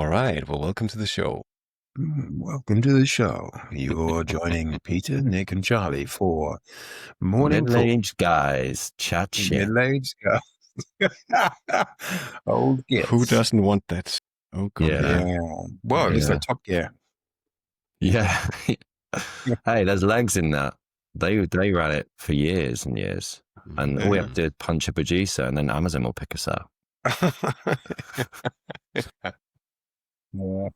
All right. Well, welcome to the show. Welcome to the show. You're joining Peter, Nick, and Charlie for Morning Talk. Middle-aged guys chat shit. Middle-aged guys. Old gits. Who doesn't want that? Oh, God. Yeah. Well, at least Yeah. like Top Gear. Yeah. Hey, there's legs in that. They ran it for years and years. And all we have to do is punch a producer and then Amazon will pick us up. Yeah.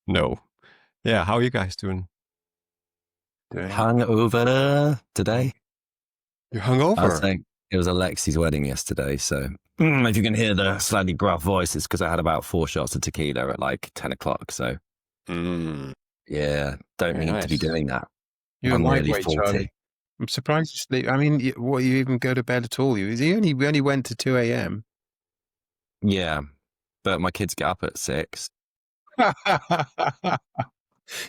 No. Yeah. How are you guys doing? Hungover today. You're I was hungover? saying it was Alexi's wedding yesterday, so if you can hear the slightly gruff voice, it's because I had about 4 shots of tequila at like 10 o'clock. So yeah, don't Very need to be nice. doing that. You're I'm nearly lightweight, 40. Charlie. I'm surprised you sleep. I mean, you even go to bed at all? We only went to 2 a.m. Yeah, but my kids get up at 6.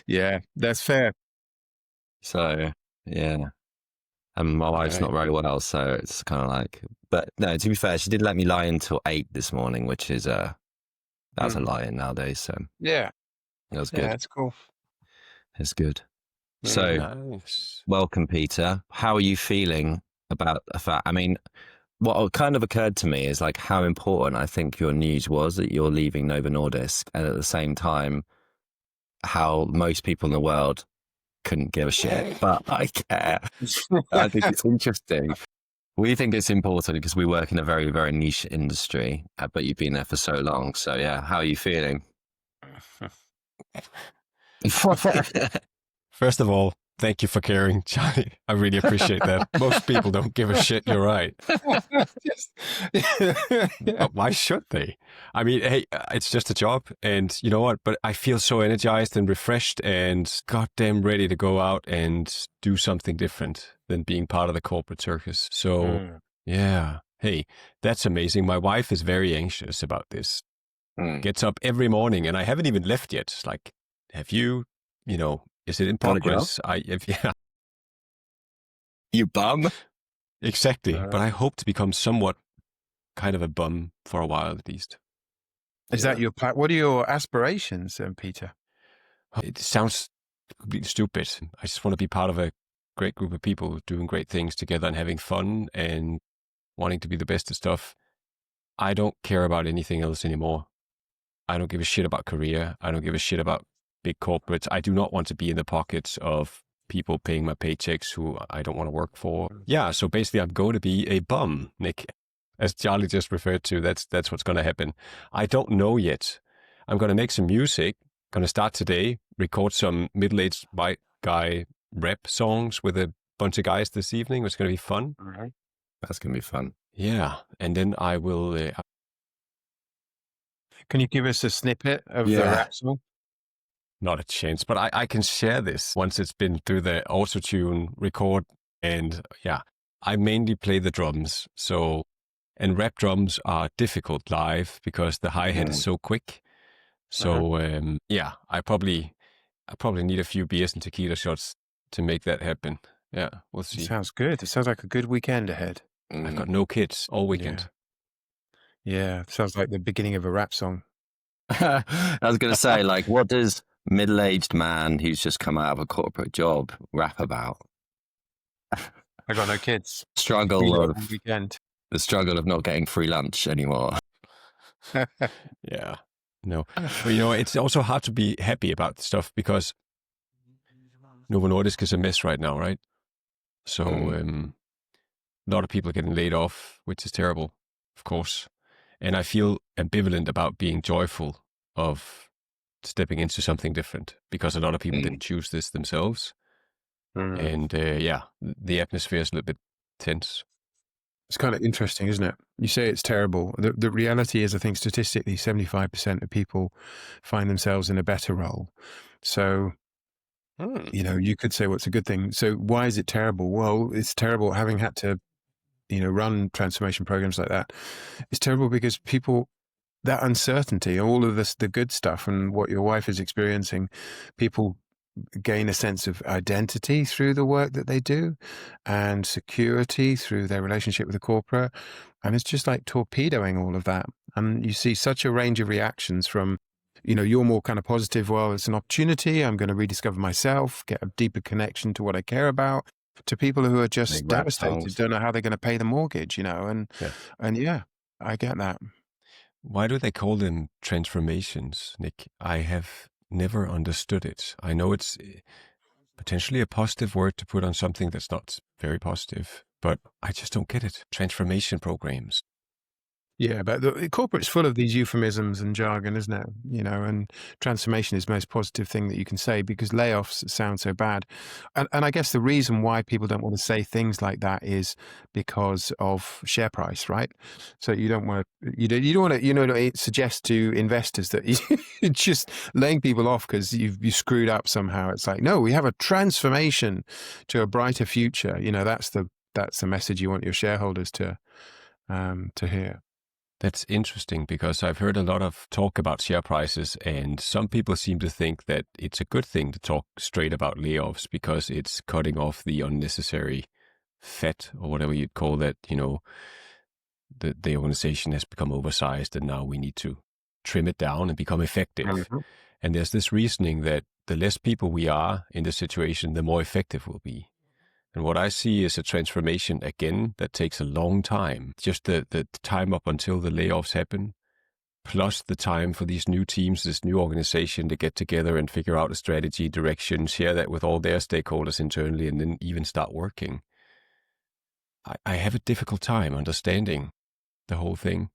Yeah, that's fair. So yeah. And my wife's not very well, so it's kind of like, but no, to be fair, she did let me lie until 8 this morning, which is, that's a lie-in nowadays. So Yeah. it was Yeah, good. that's cool. It's good. Very So Nice. welcome, Peter. How are you feeling about the fact? I mean, what kind of occurred to me is like how important I think your news was that you're leaving Novo Nordisk, and at the same time, how most people in the world couldn't give a shit, but I care. I think it's interesting. We think it's important because we work in a very, very niche industry, but you've been there for so long. So yeah, how are you feeling? First of all, thank you for caring, Charlie. I really appreciate that. Most people don't give a shit. You're right. But why should they? I mean, hey, it's just a job, and you know what? But I feel so energized and refreshed and goddamn ready to go out and do something different than being part of the corporate circus. So, yeah. Hey, that's amazing. My wife is very anxious about this. Gets up every morning, and I haven't even left yet. It's like, have you, is it in progress? Yeah. You bum? Exactly. But I hope to become somewhat kind of a bum for a while at least. Is that your plan? What are your aspirations, Peter? It sounds completely stupid. I just want to be part of a great group of people doing great things together and having fun and wanting to be the best at stuff. I don't care about anything else anymore. I don't give a shit about career. I don't give a shit about big corporates. I do not want to be in the pockets of people paying my paychecks who I don't want to work for. Yeah, so basically I'm going to be a bum, Nick. As Charlie just referred to, that's what's going to happen. I don't know yet. I'm going to make some music. Going to start today, record some middle-aged white guy rap songs with a bunch of guys this evening. It's going to be fun. All right. That's going to be fun. Yeah, and then I will... Can you give us a snippet of the rap song? Not a chance, but I can share this once it's been through the auto-tune record. And yeah, I mainly play the drums. And rap drums are difficult live because the hi-hat is so quick. So yeah, I probably need a few beers and tequila shots to make that happen. Yeah, we'll see. Sounds good. It sounds like a good weekend ahead. I've got no kids all weekend. Yeah, sounds like the beginning of a rap song. I was going to say, like, what does middle-aged man who's just come out of a corporate job rap about? I got no kids. The struggle of not getting free lunch anymore. Yeah. No. But, it's also hard to be happy about stuff because Novo Nordisk is a mess right now, right? So a lot of people are getting laid off, which is terrible, of course. And I feel ambivalent about being joyful of stepping into something different because a lot of people didn't choose this themselves. And the atmosphere is a little bit tense. It's kind of interesting, isn't it? You say it's terrible. The reality is, I think statistically, 75% of people find themselves in a better role. So, you could say what's a good thing. So why is it terrible? Well, it's terrible having had to, run transformation programs like that. It's terrible because that uncertainty, all of this, the good stuff and what your wife is experiencing, people gain a sense of identity through the work that they do and security through their relationship with the corporate. And it's just like torpedoing all of that. And you see such a range of reactions from you're more kind of positive. Well, it's an opportunity. I'm going to rediscover myself, get a deeper connection to what I care about. To people who are just devastated, don't know how they're going to pay the mortgage, and yeah, I get that. Why do they call them transformations, Nick? I have never understood it. I know it's potentially a positive word to put on something that's not very positive, but I just don't get it. Transformation programs. Yeah, but the corporate's full of these euphemisms and jargon, isn't it? And transformation is the most positive thing that you can say because layoffs sound so bad. And I guess the reason why people don't want to say things like that is because of share price, right? So you don't want to suggest to investors that you're just laying people off because you screwed up somehow. It's like, no, we have a transformation to a brighter future. That's the message you want your shareholders to hear. That's interesting because I've heard a lot of talk about share prices, and some people seem to think that it's a good thing to talk straight about layoffs because it's cutting off the unnecessary fat or whatever you'd call that. The organization has become oversized and now we need to trim it down and become effective. Mm-hmm. And there's this reasoning that the less people we are in the situation, the more effective we'll be. And what I see is a transformation, again, that takes a long time. Just the time up until the layoffs happen, plus the time for these new teams, this new organization to get together and figure out a strategy, direction, share that with all their stakeholders internally, and then even start working. I have a difficult time understanding the whole thing.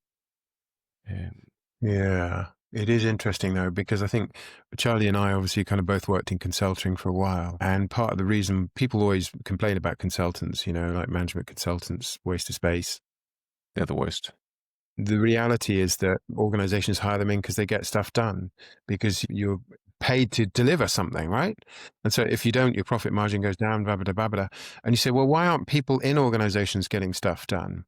Yeah. It is interesting though, because I think Charlie and I obviously kind of both worked in consulting for a while. And part of the reason people always complain about consultants, like management consultants, waste of space. They're the worst. The reality is that organizations hire them in because they get stuff done, because you're paid to deliver something, right? And so if you don't, your profit margin goes down, blah, blah, blah, blah. And you say, well, why aren't people in organizations getting stuff done?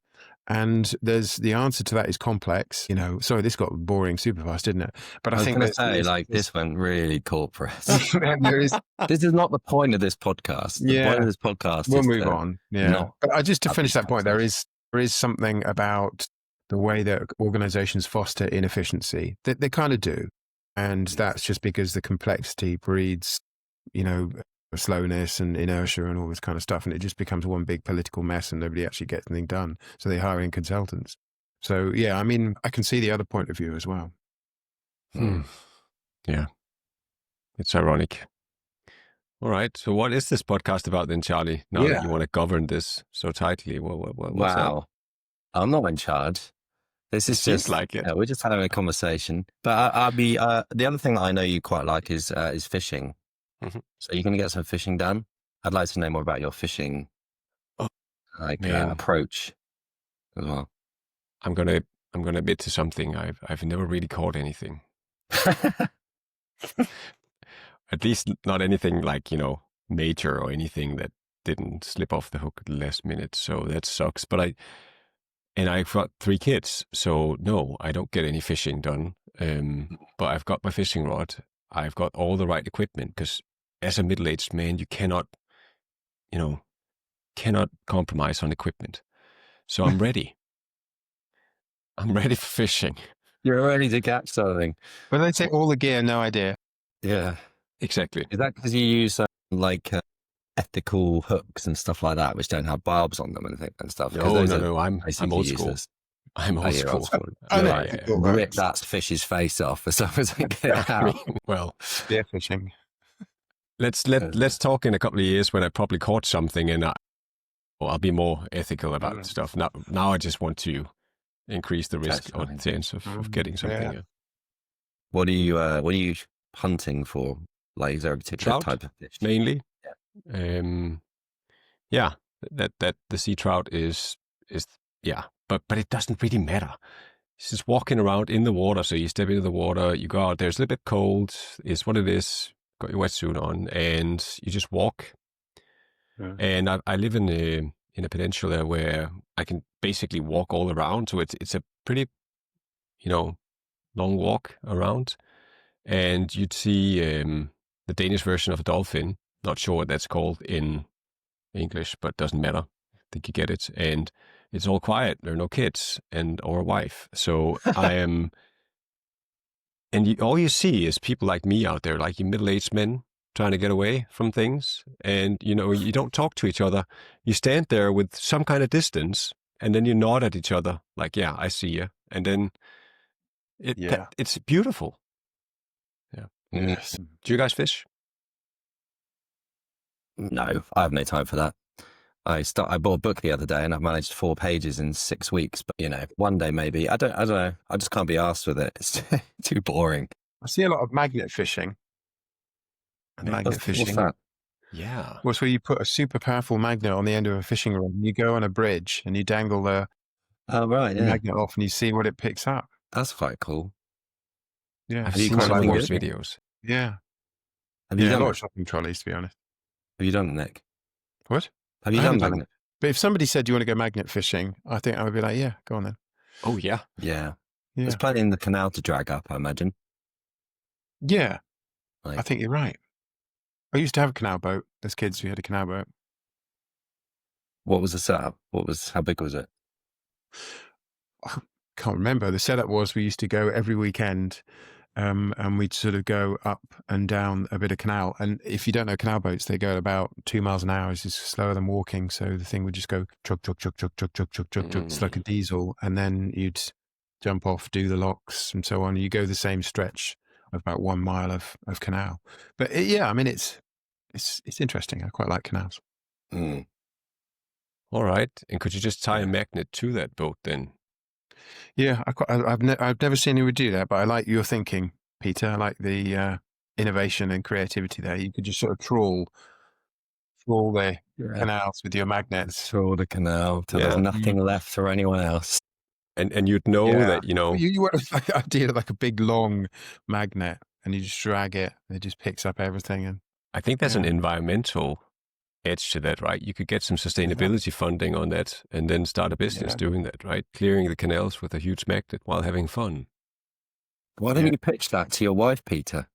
And the answer to that is complex. Sorry, this got boring super fast, didn't it? But I think going to say, this went really corporate. This is not the point of this podcast. The point of this podcast we'll move on. Yeah. But just to finish that point, there is something about the way that organizations foster inefficiency. They kind of do. And that's just because the complexity breeds, slowness and inertia and all this kind of stuff. And it just becomes one big political mess and nobody actually gets anything done. So they hire in consultants. So, yeah, I mean, I can see the other point of view as well. Yeah. It's ironic. All right. So what is this podcast about then, Charlie? Now that you want to govern this so tightly. What's that? I'm not in charge. This is just like it. We're just having a conversation. But I'll be the other thing that I know you quite like is fishing. Mm-hmm. So you're going to get some fishing done. I'd like to know more about your fishing approach as well. I'm gonna admit to something. I've never really caught anything. At least not anything like major or anything that didn't slip off the hook at the last minute. So that sucks. But I've got 3 kids, so no, I don't get any fishing done. But I've got my fishing rod. I've got all the right equipment because as a middle-aged man, you cannot compromise on equipment. So I'm ready. I'm ready for fishing. You're ready to catch something. When they say all the gear, no idea. Yeah, exactly. Is that because you use ethical hooks and stuff like that, which don't have barbs on them and stuff? No. I'm old school. I'm old school. Rip that fish's face off as soon as I get it out. Well, spear fishing. Let's talk in a couple of years when I probably caught something and I'll be more ethical about stuff. Now I just want to increase the risk or the chance of getting something. Yeah. What are you hunting for? Like, is there a particular type of fish? Mainly. Yeah. That the sea trout is but it doesn't really matter. It's just walking around in the water. So you step into the water, you go out there, it's a little bit cold, is what it is, got your wetsuit on, and you just walk. Yeah. And I live in a peninsula where I can basically walk all around. So it's a pretty, long walk around. And you'd see the Danish version of a dolphin. Not sure what that's called in English, but doesn't matter. I think you get it. And it's all quiet. There are no kids or a wife. So I am And all you see is people like me out there, like you middle-aged men trying to get away from things. And, you don't talk to each other. You stand there with some kind of distance, and then you nod at each other like, yeah, I see you. And then it's beautiful. Yeah. Yes. Do you guys fish? No, I have no time for that. I bought a book the other day and I've managed 4 pages in 6 weeks, but one day maybe. I don't know. I just can't be arsed with it. It's too boring. I see a lot of magnet fishing. Magnet fishing. What's that? Yeah. What's where you put a super powerful magnet on the end of a fishing rod and you go on a bridge and you dangle the magnet off and you see what it picks up. That's quite cool. Yeah. I've seen some of those videos. Yeah. Have you a done lot it? of shopping trolleys, to be honest. Have you done it, Nick? What? Have you I done haven't done magnet? But if somebody said, do you want to go magnet fishing? I think I would be like, yeah, go on then. Oh, yeah. Yeah. Yeah. There's plenty in the canal to drag up, I imagine. Yeah. Like, I think you're right. I used to have a canal boat. As kids, we had a canal boat. what was the setup? How big was it? I can't remember. The setup was we used to go every weekend and we'd sort of go up and down a bit of canal. And if you don't know canal boats, they go at about 2 miles an hour. It's just slower than walking. So the thing would just go chug, chug, chug, chug, chug, chug, chug, chug, chug. It's like a diesel. And then you'd jump off, do the locks and so on. You go the same stretch of about 1 mile of canal. But I mean, it's interesting. I quite like canals. Mm. All right. And could you just tie a magnet to that boat then? Yeah, I've never seen who would do that, but I like your thinking, Peter. I like the innovation and creativity there. You could just sort of trawl the canals with your magnets. Trawl the canal till there's nothing left for anyone else. And you'd know that, You went with like the idea of like a big long magnet and you just drag it and it just picks up everything. And I think there's an environmental edge to that, right? You could get some sustainability funding on that and then start a business doing that, right? Clearing the canals with a huge magnet while having fun. Why don't you pitch that to your wife, Peter?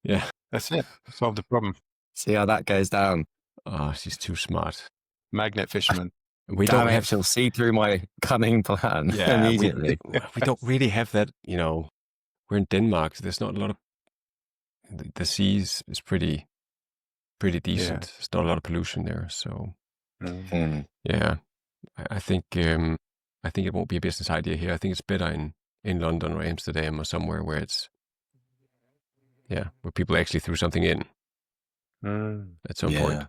Yeah. That's it. Solve the problem. See how that goes down. Oh, she's too smart. Magnet fisherman. She'll see through my cunning plan immediately. We don't really have that, we're in Denmark. So there's not a lot of, the seas is pretty decent. There's not a lot of pollution there. So, yeah, I think it won't be a business idea here. I think it's better in London or Amsterdam or somewhere where where people actually threw something in at some point.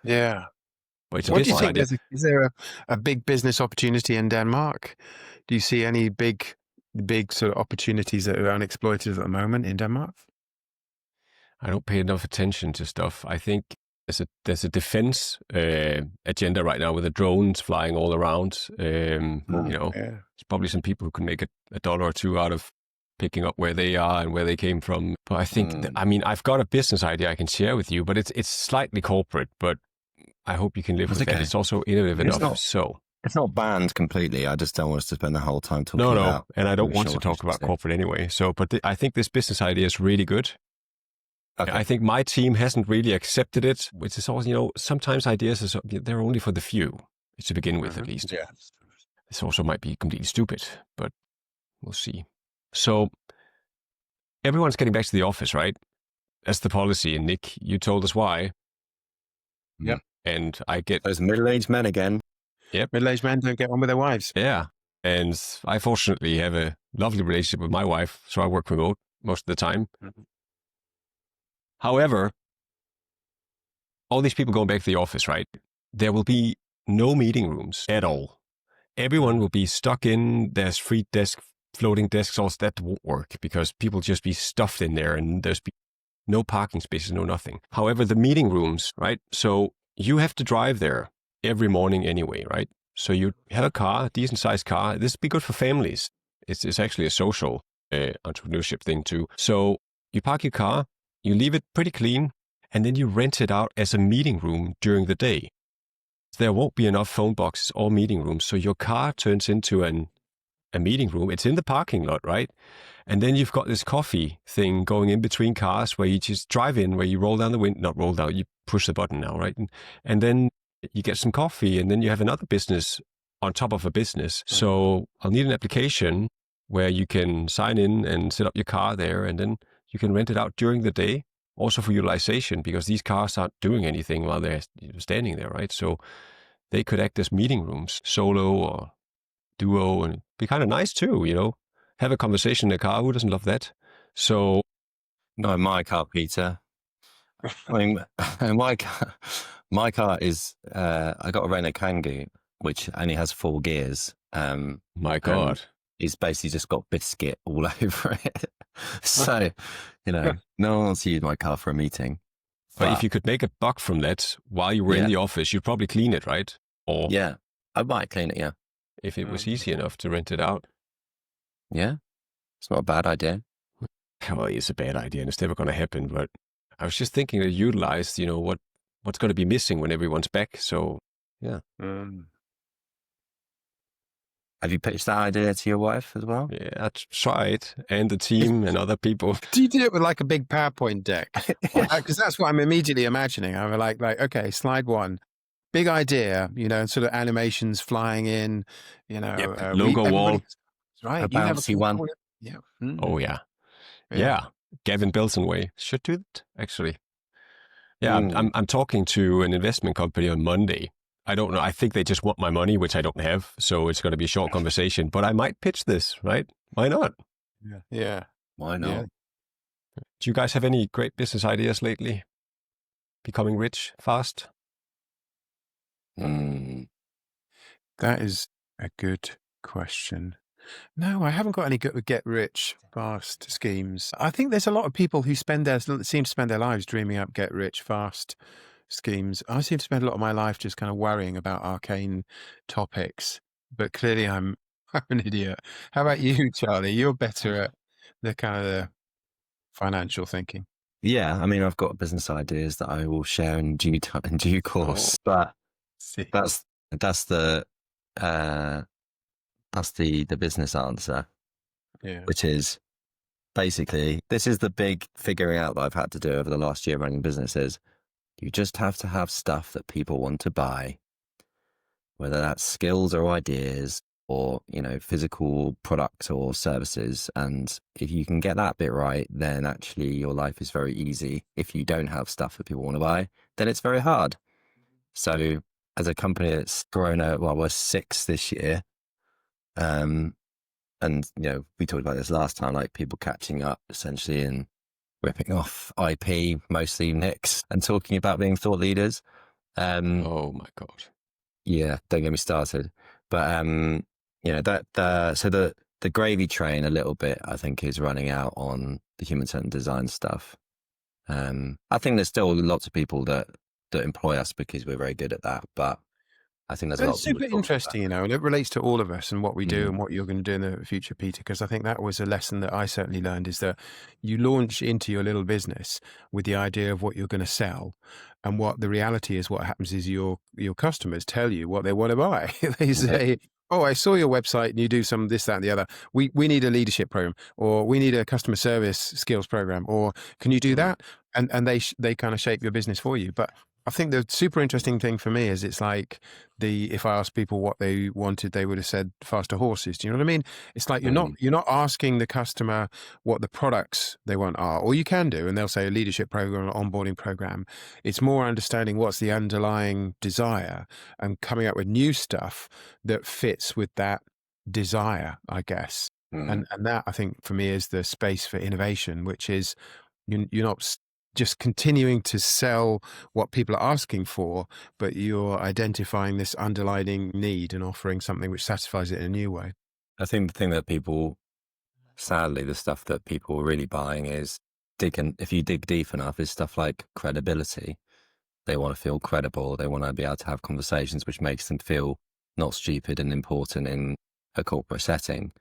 Yeah. But it's what do you think? Is there a big business opportunity in Denmark? Do you see any big sort of opportunities that are unexploited at the moment in Denmark? I don't pay enough attention to stuff. I think there's a defense agenda right now with the drones flying all around. There's probably some people who can make a dollar or two out of picking up where they are and where they came from. But I think, I've got a business idea I can share with you, but it's slightly corporate, but I hope you can live with that. It's also innovative enough. It's not banned completely. I just don't want us to spend the whole time talking about. No, and I don't want to talk about corporate anyway. So, but I think this business idea is really good. Okay. I think my team hasn't really accepted it, which is also, sometimes ideas they're only for the few to begin with, at least. Yeah. This also might be completely stupid, but we'll see. So everyone's getting back to the office, right? That's the policy. And Nick, you told us why. Yep. And I get those middle-aged men again. Yep. Middle-aged men don't get on with their wives. Yeah. And I fortunately have a lovely relationship with my wife, so I work remote most of the time. Mm-hmm. However, all these people going back to the office, right? There will be no meeting rooms at all. Everyone will be stuck in. There's free desk, floating desks. All that won't work because people just be stuffed in there, and there's no parking spaces, no nothing. However, the meeting rooms, right? So you have to drive there every morning anyway, right? So you have a car, a decent sized car. This would be good for families. It's actually a social entrepreneurship thing too. So you park your car. You leave it pretty clean, and then you rent it out as a meeting room during the day. There won't be enough phone boxes or meeting rooms, so your car turns into a meeting room. It's in the parking lot, right? And then you've got this coffee thing going in between cars where you just drive in, where you roll down the window, not roll down, you push the button now, right? And then you get some coffee, and then you have another business on top of a business. So I'll need an application. where you can sign in and set up your car there, and then you can rent it out during the day, also for utilization, because these cars aren't doing anything while they're standing there, right? So they could act as meeting rooms, solo or duo, and be kind of nice too, have a conversation in the car. Who doesn't love that? So, No, my car, Peter. I mean, my car is, I got a Renault Kangoo, which only has 4 gears. my God. It's basically just got biscuit all over it. So, no one wants to use my car for a meeting. But if you could make a buck from that while you were in the office, you'd probably clean it, right? Or yeah, I might clean it, yeah. If it was easy enough to rent it out. Yeah, it's not a bad idea. Well, it's a bad idea and it's never going to happen. But I was just thinking to utilize, what's going to be missing when everyone's back. So, yeah. Have you pitched that idea to your wife as well? Yeah, I tried, and the team and other people. Do you do it with like a big PowerPoint deck? Because that's what I'm immediately imagining. I'm like, okay, slide 1, big idea, sort of animations flying in, logo wall. Right. A bouncy one. Yeah. Oh, yeah. Yeah. Gavin Belson way. Should do that, actually. Yeah, I'm talking to an investment company on Monday. I don't know. I think they just want my money, which I don't have. So it's going to be a short conversation. But I might pitch this, right? Why not? Yeah. Why not? Yeah. Do you guys have any great business ideas lately? Becoming rich fast? That is a good question. No, I haven't got any good get rich fast schemes. I think there's a lot of people who seem to spend their lives dreaming up get rich fast schemes. I seem to spend a lot of my life just kind of worrying about arcane topics, but clearly I'm an idiot. How about you, Charlie? You're better at the kind of the financial thinking. Yeah, I mean, I've got business ideas that I will share in due course, but that's the business answer, which is basically, this is the big figuring out that I've had to do over the last year running businesses. You just have to have stuff that people want to buy, whether that's skills or ideas or, physical products or services. And if you can get that bit right, then actually your life is very easy. If you don't have stuff that people want to buy, then it's very hard. So as a company that's grown we're 6 this year. And, we talked about this last time, like people catching up essentially and ripping off IP, mostly Nicks, and talking about being thought leaders. Oh my God. Yeah, don't get me started. But, so the gravy train a little bit, I think, is running out on the human-centered design stuff. I think there's still lots of people that employ us because we're very good at that, but I think there's a lot of super interesting, and it relates to all of us and what we do and what you're going to do in the future, Peter, because I think that was a lesson that I certainly learned, is that you launch into your little business with the idea of what you're going to sell. And what the reality is, what happens is your customers tell you what they want to buy. They say, oh, I saw your website and you do some this, that, and the other. We need a leadership program, or we need a customer service skills program, or can you do that? And they kind of shape your business for you. But I think the super interesting thing for me is it's like if I asked people what they wanted, they would have said faster horses. Do you know what I mean? It's like you're not asking the customer what the products they want are, or you can do, and they'll say a leadership program or onboarding program. It's more understanding what's the underlying desire and coming up with new stuff that fits with that desire, I guess. And that, I think, for me, is the space for innovation, which is you're not just continuing to sell what people are asking for, but you're identifying this underlying need and offering something which satisfies it in a new way. I think the thing that sadly, the stuff that people are really buying is if you dig deep enough, is stuff like credibility. They want to feel credible. They want to be able to have conversations which makes them feel not stupid and important in a corporate setting.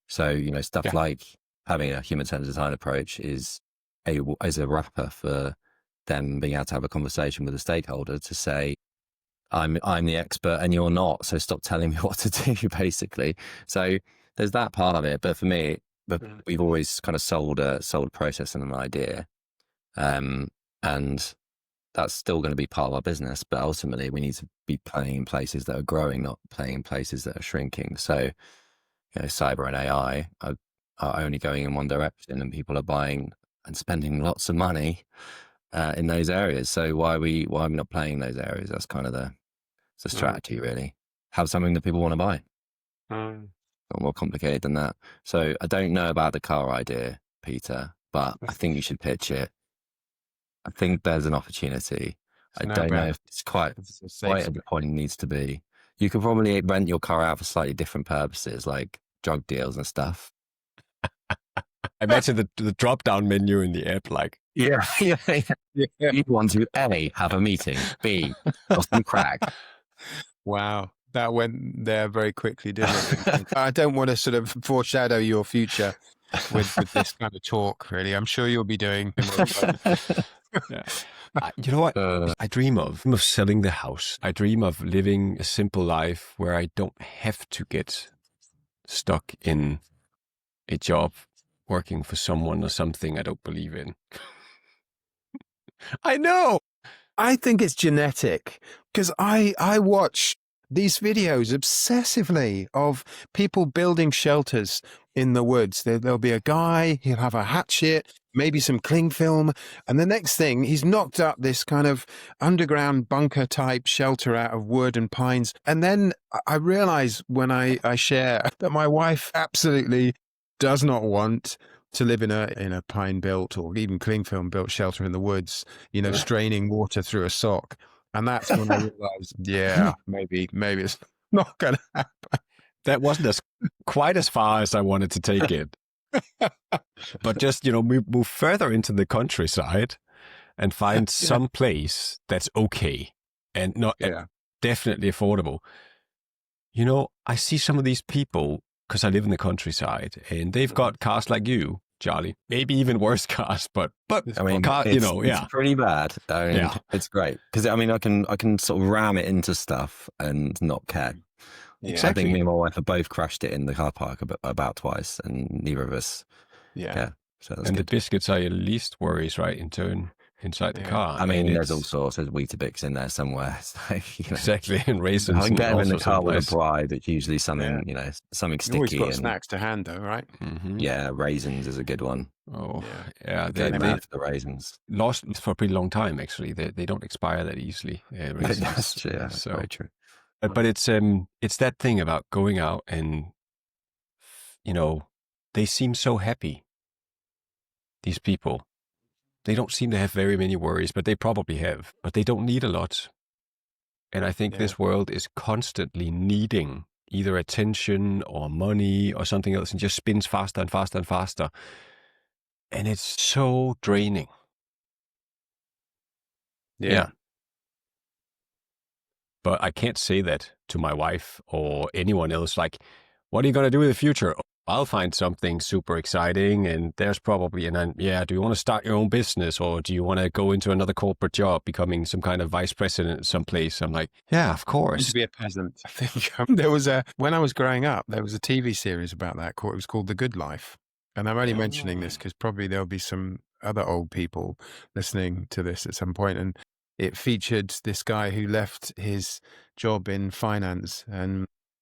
So, stuff like having a human-centered design approach is a wrapper for them being able to have a conversation with a stakeholder to say, I'm the expert and you're not, so stop telling me what to do, basically. So there's that part of it. But for me, we've always kind of sold a process and an idea. And that's still going to be part of our business. But ultimately, we need to be playing in places that are growing, not playing in places that are shrinking. So, cyber and AI are only going in one direction, and people are buying and spending lots of money in those areas. So why are we not playing in those areas? That's kind of the strategy, really. Have something that people want to buy. Not more complicated than that. So I don't know about the car idea, Peter, but I think you should pitch it. I think there's an opportunity. I don't know if it's quite at the point it needs to be. You could probably rent your car out for slightly different purposes, like drug deals and stuff. I imagine the drop-down menu in the app, like. Yeah. You want to A, have a meeting, B, got some crack. Wow. That went there very quickly, didn't it? I don't want to sort of foreshadow your future with this kind of talk, really. I'm sure you'll be doing. Yeah. You know what I dream of? Selling the house. I dream of living a simple life where I don't have to get stuck in a job working for someone or something I don't believe in. I know. I think it's genetic because I watch these videos obsessively of people building shelters in the woods. There'll be a guy, he'll have a hatchet, maybe some cling film, and the next thing he's knocked up this kind of underground bunker type shelter out of wood and pines. And then I realize when I share that my wife absolutely does not want to live in a pine built or even cling film built shelter in the woods, straining water through a sock. And that's when I realized, yeah, maybe it's not going to happen. That wasn't quite as far as I wanted to take it. But just, move further into the countryside and find some place that's okay and not definitely affordable. I see some of these people, because I live in the countryside, and they've got cars like you, Charlie. Maybe even worse cars, but I mean, it's pretty bad. I mean, it's great because I can sort of ram it into stuff and not care. Exactly. I think me and my wife have both crashed it in the car park about twice, and neither of us. Yeah. So that's and good. The biscuits are your least worries, right? In turn, inside the car. I mean, there's all sorts of Weetabix in there somewhere. So, exactly, and raisins. I get them in the car with a bride. It's usually something, something sticky. You always got snacks to hand, though, right? Mm-hmm. Yeah, raisins is a good one. Oh, yeah. They for the raisins. Lost for a pretty long time, actually. They don't expire that easily. That's true. Yeah, so very true. But it's that thing about going out and, they seem so happy. These people. They don't seem to have very many worries, but they probably have. But they don't need a lot. And I think this world is constantly needing either attention or money or something else, and just spins faster and faster and faster. And it's so draining. Yeah. But I can't say that to my wife or anyone else. Like, what are you going to do in the future? I'll find something super exciting, and there's probably, do you want to start your own business, or do you want to go into another corporate job, becoming some kind of vice president someplace? I'm like, yeah, of course. To be a peasant. I think when I was growing up, there was a TV series about that. It was called The Good Life. And I'm only mentioning this because probably there'll be some other old people listening to this at some point. And it featured this guy who left his job in finance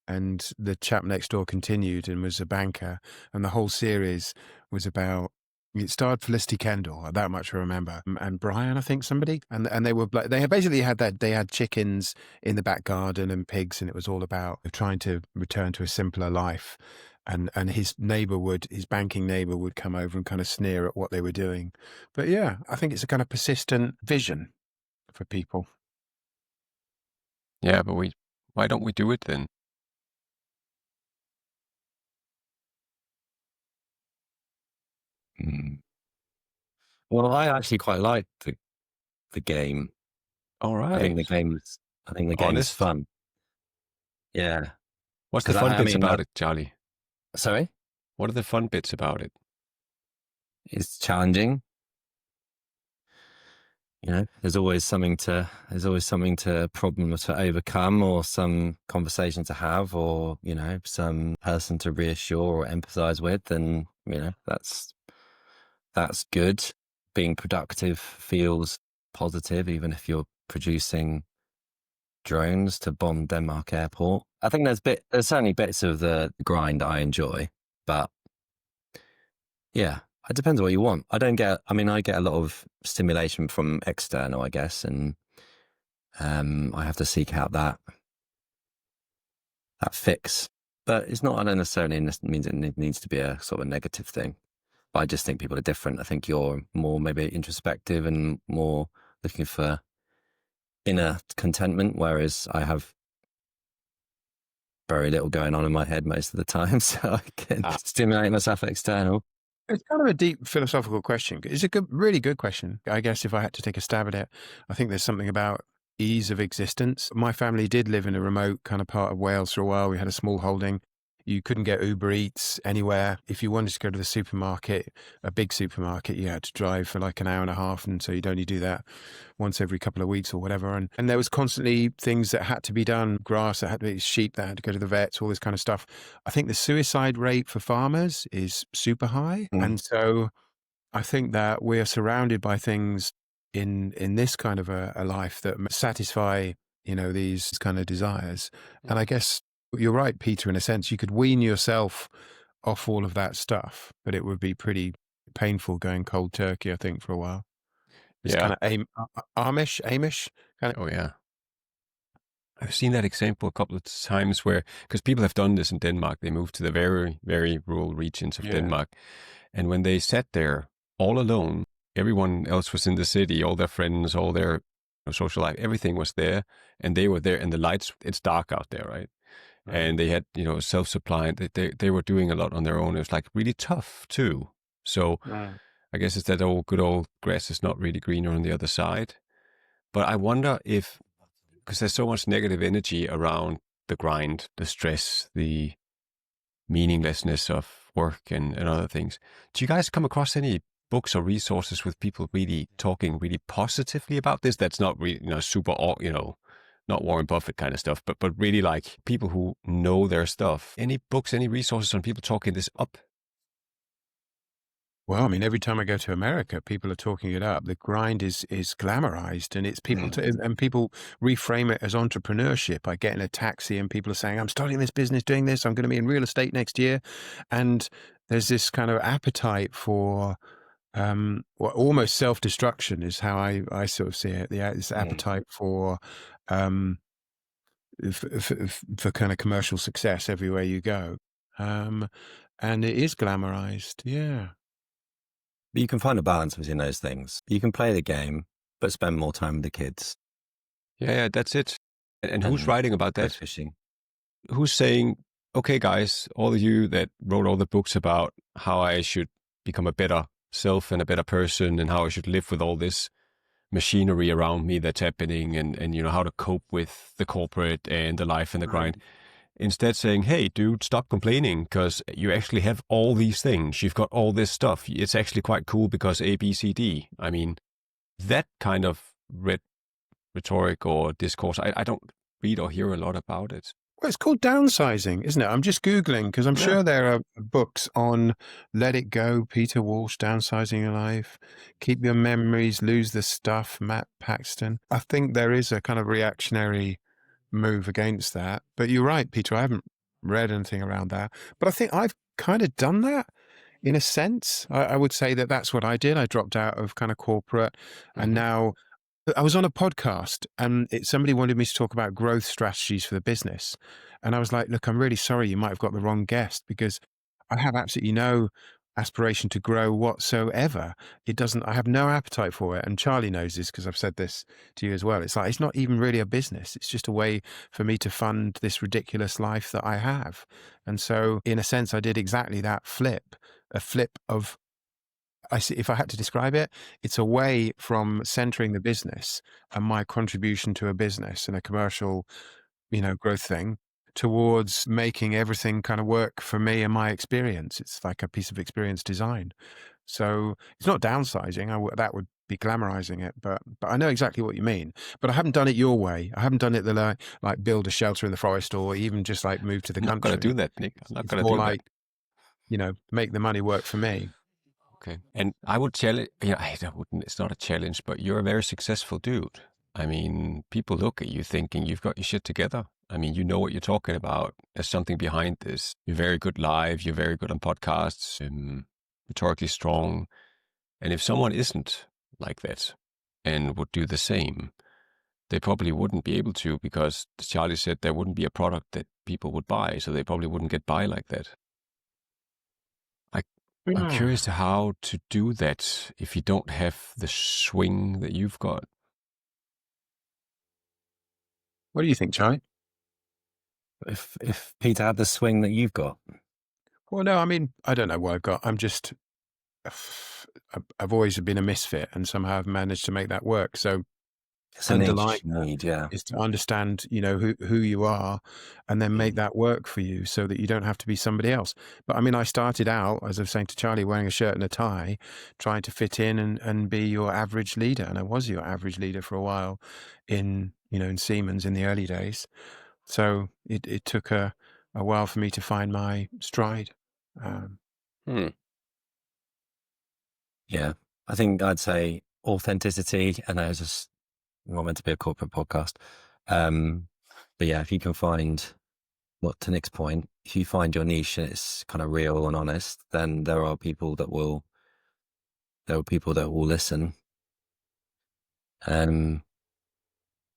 and the chap next door continued and was a banker. And the whole series was about, it starred Felicity Kendall, that much I remember, and Brian, I think somebody, and they were like, they basically had that, they had chickens in the back garden and pigs, and it was all about trying to return to a simpler life. And his banking neighbor would come over and kind of sneer at what they were doing. But yeah, I think it's a kind of persistent vision for people. Yeah, but why don't we do it then? Well, I actually quite like the game. All right. I think the game is fun. Yeah. What's the fun bits about it, Charlie? Sorry? What are the fun bits about it? It's challenging. There's always something problem to overcome, or some conversation to have, or, some person to reassure or empathize with. And, that's good. Being productive feels positive, even if you're producing drones to bomb Denmark airport. I think there's certainly bits of the grind I enjoy, but yeah, it depends on what you want. I get a lot of stimulation from external, I guess, and I have to seek out that fix. But it's not necessarily means it needs to be a sort of a negative thing. But I just think people are different. I think you're more maybe introspective and more looking for inner contentment, whereas I have very little going on in my head most of the time, so I can stimulate myself external. It's kind of a deep philosophical question. It's a really good question. I guess if I had to take a stab at it, I think there's something about ease of existence. My family did live in a remote kind of part of Wales for a while. We had a small holding. You couldn't get Uber Eats anywhere. If you wanted to go to the supermarket, a big supermarket, you had to drive for like an hour and a half. And so you'd only do that once every couple of weeks or whatever. And there was constantly things that had to be done, grass that had to be, sheep that had to go to the vets, all this kind of stuff. I think the suicide rate for farmers is super high. And so I think that we are surrounded by things in this kind of a life that satisfy, these kind of desires. And I guess you're right, Peter, in a sense, you could wean yourself off all of that stuff, but it would be pretty painful going cold turkey, I think, for a while. It's kind of Amish kind of. Oh, yeah. I've seen that example a couple of times because people have done this in Denmark. They moved to the very, very rural regions of Denmark. And when they sat there all alone, everyone else was in the city, all their friends, all their social life, everything was there. And they were there, and the lights, it's dark out there, right? And they had, self-supply. They were doing a lot on their own. It was like really tough too. So I guess it's that good old grass is not really greener on the other side. But I wonder because there's so much negative energy around the grind, the stress, the meaninglessness of work and other things. Do you guys come across any books or resources with people really talking really positively about this? That's not really, super, not Warren Buffett kind of stuff, but really like people who know their stuff. Any books, any resources on people talking this up? Well, I mean, every time I go to America, people are talking it up. The grind is glamorized, and it's people and people reframe it as entrepreneurship. I get in a taxi and people are saying, I'm starting this business, doing this, I'm going to be in real estate next year. And there's this kind of appetite for almost self-destruction is how I sort of see it. This appetite for kind of commercial success everywhere you go. And it is glamorized. Yeah. But you can find a balance between those things. You can play the game, but spend more time with the kids. Yeah, that's it. And who's writing about that? Fishing. Who's saying, okay, guys, all of you that wrote all the books about how I should become a better self and a better person and how I should live with all this machinery around me that's happening and how to cope with the corporate and the life and the grind. Instead saying, hey, dude, stop complaining because you actually have all these things. You've got all this stuff. It's actually quite cool because A, B, C, D. I mean, that kind of rhetoric or discourse, I don't read or hear a lot about it. Well, it's called downsizing, isn't it? I'm just Googling because I'm sure there are books on Let It Go, Peter Walsh, Downsizing Your Life, Keep Your Memories, Lose the Stuff, Matt Paxton. I think there is a kind of reactionary move against that. But you're right, Peter, I haven't read anything around that. But I think I've kind of done that in a sense. I would say that that's what I did. I dropped out of kind of corporate and now I was on a podcast and somebody wanted me to talk about growth strategies for the business. And I was like, look, I'm really sorry. You might have got the wrong guest because I have absolutely no aspiration to grow whatsoever. I have no appetite for it. And Charlie knows this because I've said this to you as well. It's like, it's not even really a business. It's just a way for me to fund this ridiculous life that I have. And so in a sense, I did exactly that a flip of, if I had to describe it, it's away from centering the business and my contribution to a business and a commercial, growth thing towards making everything kind of work for me and my experience. It's like a piece of experience design. So it's not downsizing. That would be glamorizing it, but I know exactly what you mean. But I haven't done it your way. I haven't done it like build a shelter in the forest or even just like move to the country. I'm not going to do that, Nick. I'm not going to do that. Make the money work for me. Okay. And I would challenge, it's not a challenge, but you're a very successful dude. I mean, people look at you thinking you've got your shit together. I mean, you know what you're talking about. There's something behind this. You're very good live. You're very good on podcasts. Rhetorically strong. And if someone isn't like that and would do the same, they probably wouldn't be able to, because as Charlie said, there wouldn't be a product that people would buy. So they probably wouldn't get by like that. I'm Hmm. curious to how to do that if you don't have the swing that you've got. What do you think, Charlie? If Peter had the swing that you've got, Well, no, I mean, I don't know what I've got. I'm just, I've always been a misfit, and somehow I've managed to make that work. So it's a underlying niche need, yeah. is to understand, who you are, and then make Mm. that work for you so that you don't have to be somebody else. But I mean, I started out, as I was saying to Charlie, wearing a shirt and a tie, trying to fit in and be your average leader. And I was your average leader for a while in Siemens in the early days. So it took a while for me to find my stride. Um, Hmm. Yeah. I think I'd say authenticity, and I was just not meant to be a corporate podcast. But yeah, if you can find to Nick's point, if you find your niche and it's kind of real and honest, then there are people that will listen.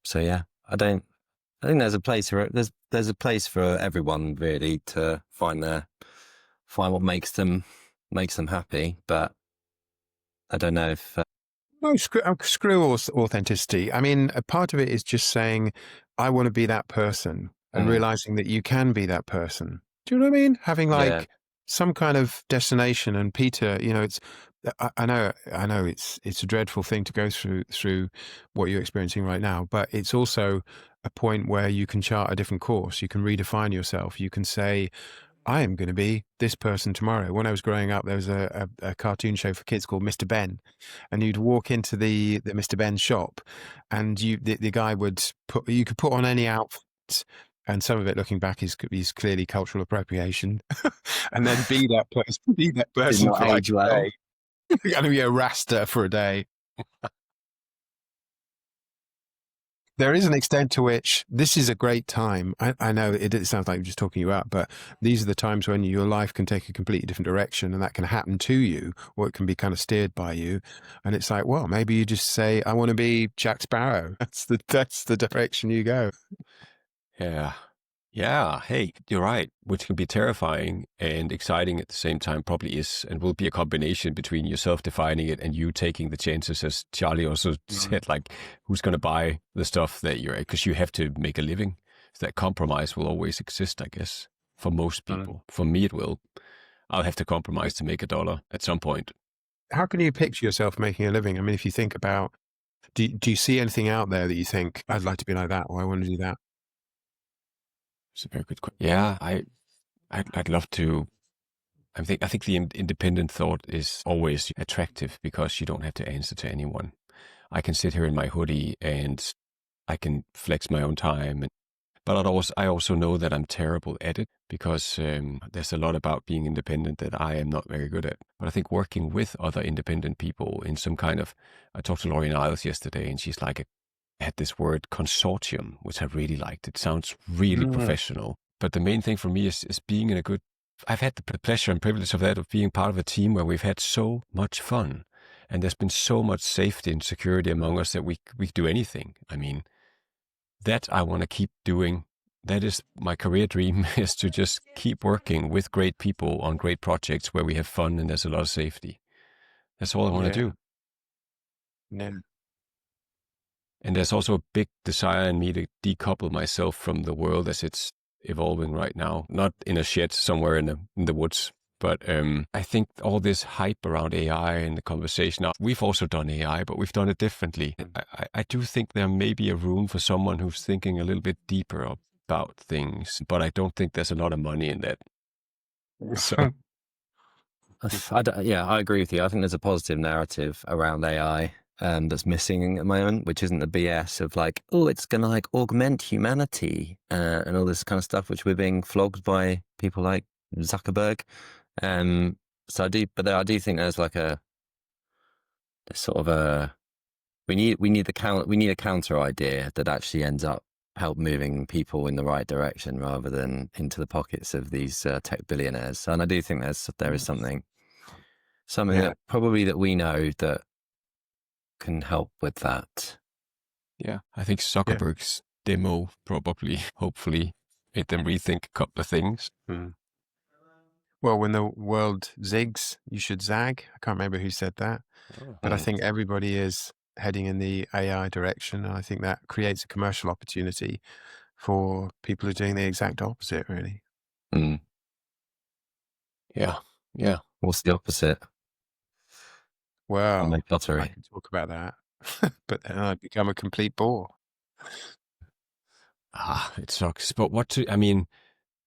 So yeah, I think there's a place for it. There's a place for everyone really to find what makes them happy. But I don't know if No, screw authenticity. I mean, a part of it is just saying, I want to be that person, and realizing that you can be that person. Do you know what I mean? Having yeah, like some kind of destination. And Peter, it's, I know it's a dreadful thing to go through what you're experiencing right now, but it's also a point where you can chart a different course. You can redefine yourself. You can say, I am going to be this person tomorrow. When I was growing up, there was a cartoon show for kids called Mr. Ben, and you'd walk into the Mr. Ben shop, and the guy would you could put on any outfit, and some of it, looking back, is clearly cultural appropriation, and then be that did person not for like age a well. day. You're going to be a rasta for a day. There is an extent to which this is a great time. I know it sounds like I'm just talking you up, but these are the times when your life can take a completely different direction, and that can happen to you, or it can be kind of steered by you. And it's like, well, maybe you just say, I want to be Jack Sparrow. That's the direction you go. Yeah. Yeah. Hey, you're right. Which can be terrifying and exciting at the same time, probably is, and will be a combination between yourself defining it and you taking the chances, as Charlie also Mm. said, like, who's going to buy the stuff that you're, because you have to make a living. So that compromise will always exist, I guess, for most Mm. people. For me, it will. I'll have to compromise to make a dollar at some point. How can you picture yourself making a living? I mean, if you think about, do you see anything out there that you think, I'd like to be like that, or I want to do that? It's a very good question. Yeah, I'd love to. I think the independent thought is always attractive because you don't have to answer to anyone. I can sit here in my hoodie and I can flex my own time. But I also know that I'm terrible at it because there's a lot about being independent that I am not very good at. But I think working with other independent people in some kind of, I talked to Laurie Niles yesterday, and she's like, had this word consortium, which I really liked. It sounds really Mm. professional. But the main thing for me is being in a good, I've had the pleasure and privilege of that, of being part of a team where we've had so much fun. And there's been so much safety and security among us that we do anything. I mean, that I want to keep doing. That is my career dream, is to just keep working with great people on great projects where we have fun and there's a lot of safety. That's all I want to Yeah. do. Yeah. And there's also a big desire in me to decouple myself from the world as it's evolving right now. Not in a shed somewhere in the woods, but I think all this hype around AI and the conversation. Now, we've also done AI, but we've done it differently. I do think there may be a room for someone who's thinking a little bit deeper about things, but I don't think there's a lot of money in that. So, Yeah, I agree with you. I think there's a positive narrative around AI that's missing at the moment, which isn't the BS of like, oh, it's going to like augment humanity and all this kind of stuff, which we're being flogged by people like Zuckerberg. So I do think there's like there's sort of We need a counter idea that actually ends up help moving people in the right direction rather than into the pockets of these tech billionaires. And I do think there is something Yeah. that probably that we know that can help with that. Yeah, I think Yeah. Zuckerberg's demo probably, hopefully, made them rethink a couple of things. Well, when the world zigs, you should zag. I can't remember who said that, but I think everybody is heading in the AI direction, and I think that creates a commercial opportunity for people who are doing the exact opposite, really. Mm. Yeah, yeah. What's the opposite? Well, I Lottery. could talk about that, but then I'd become a complete bore. It sucks. But I mean,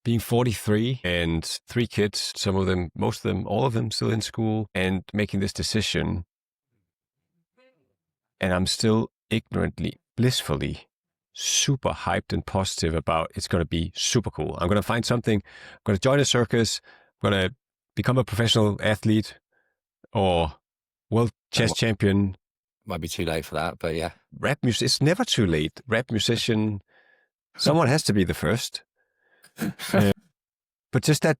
being 43 and 3 kids, some of them, most of them, all of them still in school, and making this decision, and I'm still ignorantly, blissfully, super hyped and positive about it's going to be super cool. I'm going to find something, I'm going to join a circus, I'm going to become a professional athlete or world chess champion. Might be too late for that, but yeah. Rap music, it's never too late. Rap musician, someone has to be the first. But just that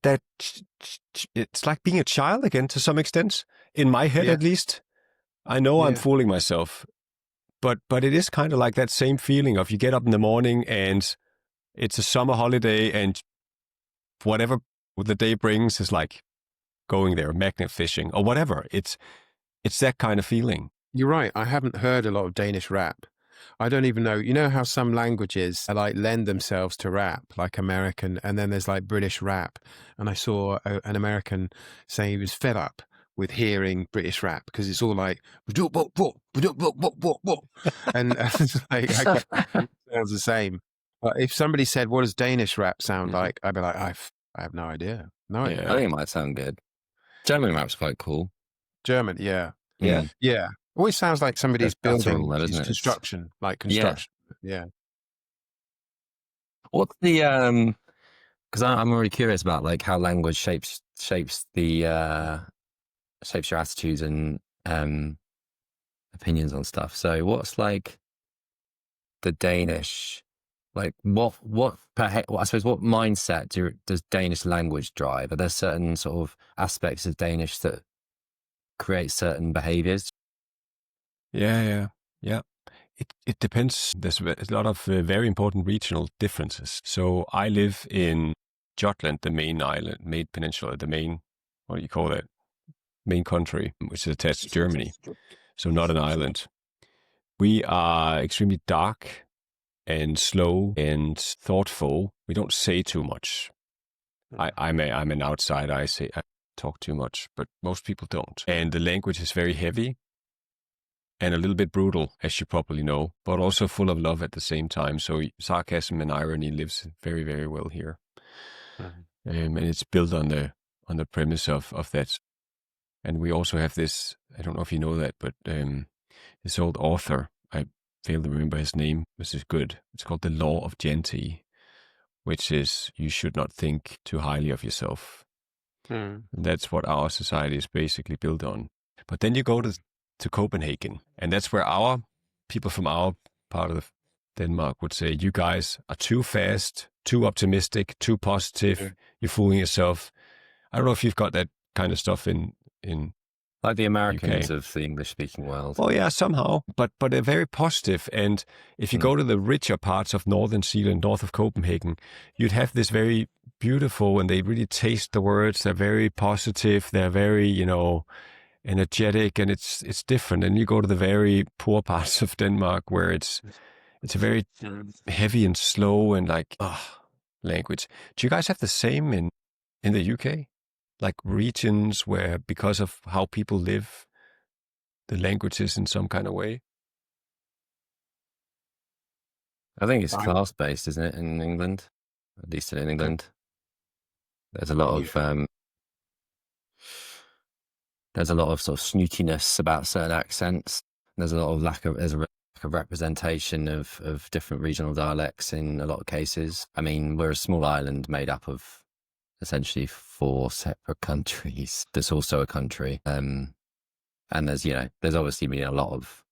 it's like being a child again to some extent, in my head at least. I know I'm fooling myself, but it is kind of like that same feeling of you get up in the morning and it's a summer holiday and whatever the day brings is like going there, magnet fishing or whatever. It's that kind of feeling. You're right. I haven't heard a lot of Danish rap. I don't even know. You know how some languages like lend themselves to rap, like American, and then there's like British rap. And I saw an American saying he was fed up with hearing British rap because it's all like, and it's like, okay, it sounds the same. But if somebody said, "What does Danish rap sound like?" I'd be like, I have no idea. No idea. I think it might sound good. German rap's quite cool. German, yeah. Yeah. Yeah. Always sounds like somebody's building though, isn't it? construction, like construction. Yeah. What's the because I'm really curious about like how language shapes the shapes your attitudes and opinions on stuff. So what's like the Danish, like I suppose what mindset does Danish language drive? Are there certain sort of aspects of Danish that create certain behaviors? Yeah. It depends. There's a lot of very important regional differences. So I live in Jutland, the main island, main peninsula, the main, what do you call it? Main country, which is attached to Germany. So not an island. We are extremely dark and slow and thoughtful. We don't say too much. I'm an outsider. I talk too much, but most people don't. And the language is very heavy and a little bit brutal, as you probably know, but also full of love at the same time. So sarcasm and irony lives very, very well here. And it's built on the premise of that. And we also have this, I don't know if you know that, but this old author, I fail to remember his name, which is good. It's called The Law of Gente, which is you should not think too highly of yourself. And that's what our society is basically built on. But then you go to Copenhagen, and that's where our people from our part of Denmark would say, you guys are too fast, too optimistic, too positive, you're fooling yourself. I don't know if you've got that kind of stuff in like the Americans UK. of the English-speaking world. Oh yeah, somehow, but they're very positive. And if you go to the richer parts of northern Zealand, north of Copenhagen, you'd have this very beautiful, and they really taste the words. They're very positive. They're very, energetic, and it's different. And you go to the very poor parts of Denmark where it's a very heavy and slow and like language. Do you guys have the same in the UK? Like regions where, because of how people live, the language is in some kind of way? I think it's class-based, isn't it, in England? At least in England. There's a lot of sort of snootiness about certain accents. There's a lot of lack of representation of different regional dialects in a lot of cases. I mean, we're a small island made up of essentially 4 separate countries. There's also a country. And there's obviously been a lot of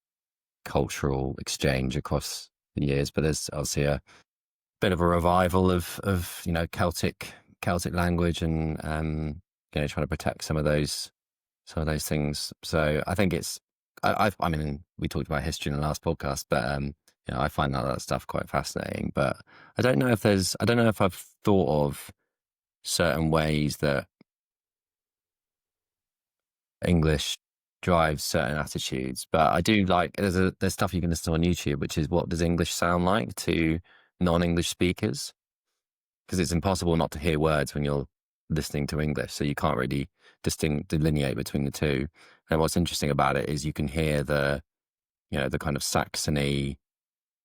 cultural exchange across the years. But there's obviously a bit of a revival of Celtic language, and trying to protect some of those things. So I think it's I mean, we talked about history in the last podcast, but I find that stuff quite fascinating. But I don't know if I've thought of certain ways that English drives certain attitudes, but I do like there's stuff you can listen to on YouTube, which is what does English sound like to non-English speakers, because it's impossible not to hear words when you're listening to English, so you can't really delineate between the two. And what's interesting about it is you can hear the kind of Saxony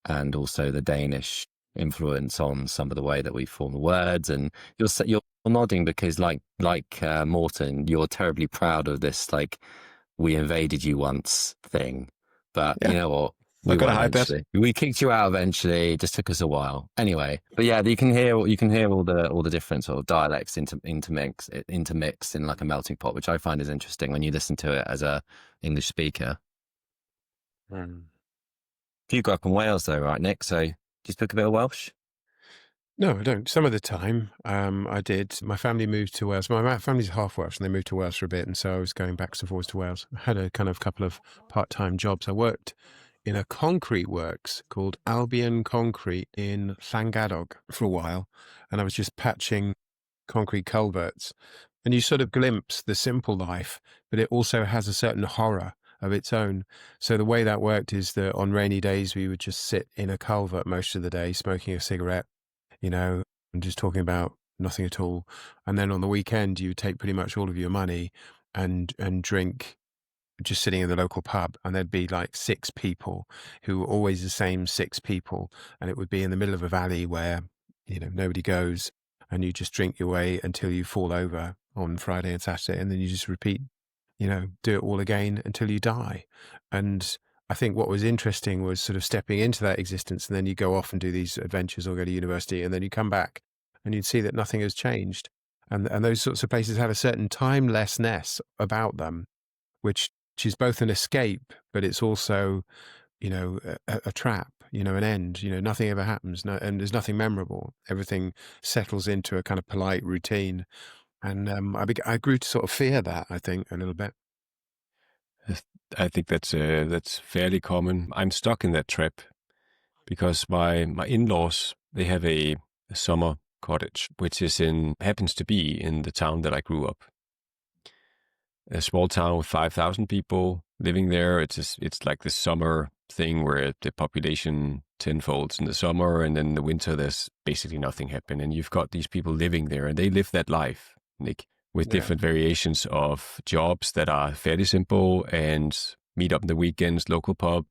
and also the Danish influence on some of the way that we form the words. And you're nodding because like Morton, you're terribly proud of this, like, we invaded you once thing. But Yeah. you know what? Not We gonna won hide that. eventually. We kicked you out eventually. It just took us a while. Anyway, but yeah, you can hear all the different sort of dialects intermixed in like a melting pot, which I find is interesting when you listen to it as a English speaker. You grew up in Wales though, right, Nick? So do you speak a bit of Welsh? No, I don't. Some of the time, I did. My family moved to Wales. My family's half Welsh, and they moved to Wales for a bit, and so I was going back and forwards to Wales. I had a kind of couple of part-time jobs. I worked in a concrete works called Albion Concrete in Llangadog for a while, and I was just patching concrete culverts. And you sort of glimpse the simple life, but it also has a certain horror of its own. So the way that worked is that on rainy days, we would just sit in a culvert most of the day, smoking a cigarette, and just talking about nothing at all. And then on the weekend, you would take pretty much all of your money and drink just sitting in the local pub, and there'd be like 6 people who were always the same 6 people. And it would be in the middle of a valley where, nobody goes, and you just drink your way until you fall over on Friday and Saturday. And then you just repeat, do it all again until you die. And I think what was interesting was sort of stepping into that existence, and then you go off and do these adventures or go to university, and then you come back and you'd see that nothing has changed. And those sorts of places have a certain timelessness about them, which is both an escape, but it's also, a trap, an end. Nothing ever happens, and there's nothing memorable. Everything settles into a kind of polite routine. And I grew to sort of fear that, I think, a little bit. I think that's fairly common. I'm stuck in that trap because my in-laws, they have a summer cottage, which happens to be in the town that I grew up. A small town with 5,000 people living there. It's like the summer thing where the population tenfolds in the summer, and then in the winter there's basically nothing happening. And you've got these people living there, and they live that life, Nick, with different variations of jobs that are fairly simple, and meet up in the weekends, local pub,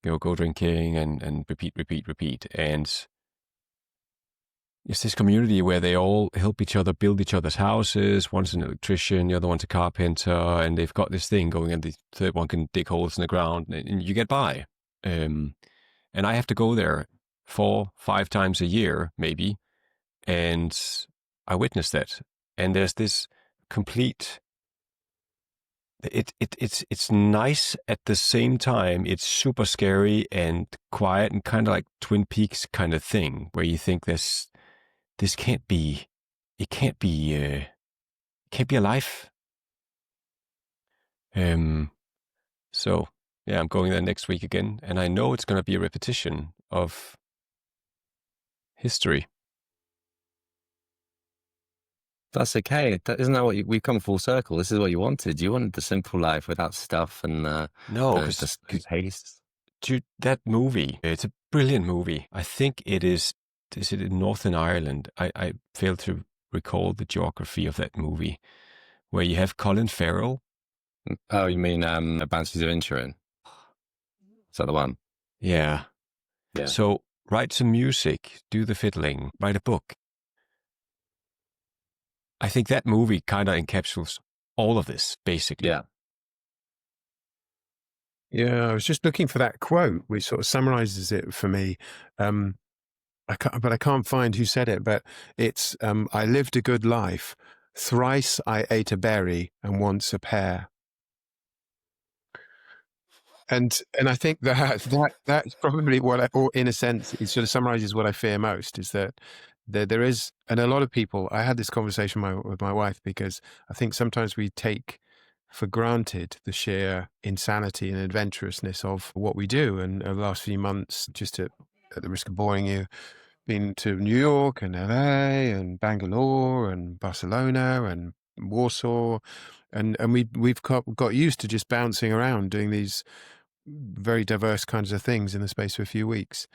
go drinking, and repeat. And it's this community where they all help each other build each other's houses. One's an electrician, the other one's a carpenter, and they've got this thing going, and the third one can dig holes in the ground, and you get by. And I have to go there 4-5 times a year, maybe, and I witness that. And there's this complete. It's nice at the same time. It's super scary and quiet and kind of like Twin Peaks kind of thing, where you think this can't be, it can't be alive. So yeah, I'm going there next week again, and I know it's going to be a repetition of history. That's okay. Isn't that what we've come full circle? This is what you wanted. You wanted the simple life without stuff and No, the pace. Dude, that movie, it's a brilliant movie. I think it is it in Northern Ireland? I fail to recall the geography of that movie, where you have Colin Farrell. Oh, you mean Banshees of Inisherin? Is that the one? Yeah. Yeah. So write some music, do the fiddling, write a book. I think that movie kind of encapsulates all of this, basically. Yeah. Yeah, I was just looking for that quote, which sort of summarizes it for me. I can't find who said it, but it's, I lived a good life. Thrice I ate a berry and once a pear. And I think that's probably what or in a sense, it sort of summarizes what I fear most is that there is, and a lot of people, I had this conversation with my wife because I think sometimes we take for granted the sheer insanity and adventurousness of what we do. And over the last few months, at the risk of boring you, been to New York and LA and Bangalore and Barcelona and Warsaw, and we've got used to just bouncing around doing these very diverse kinds of things in the space of a few weeks.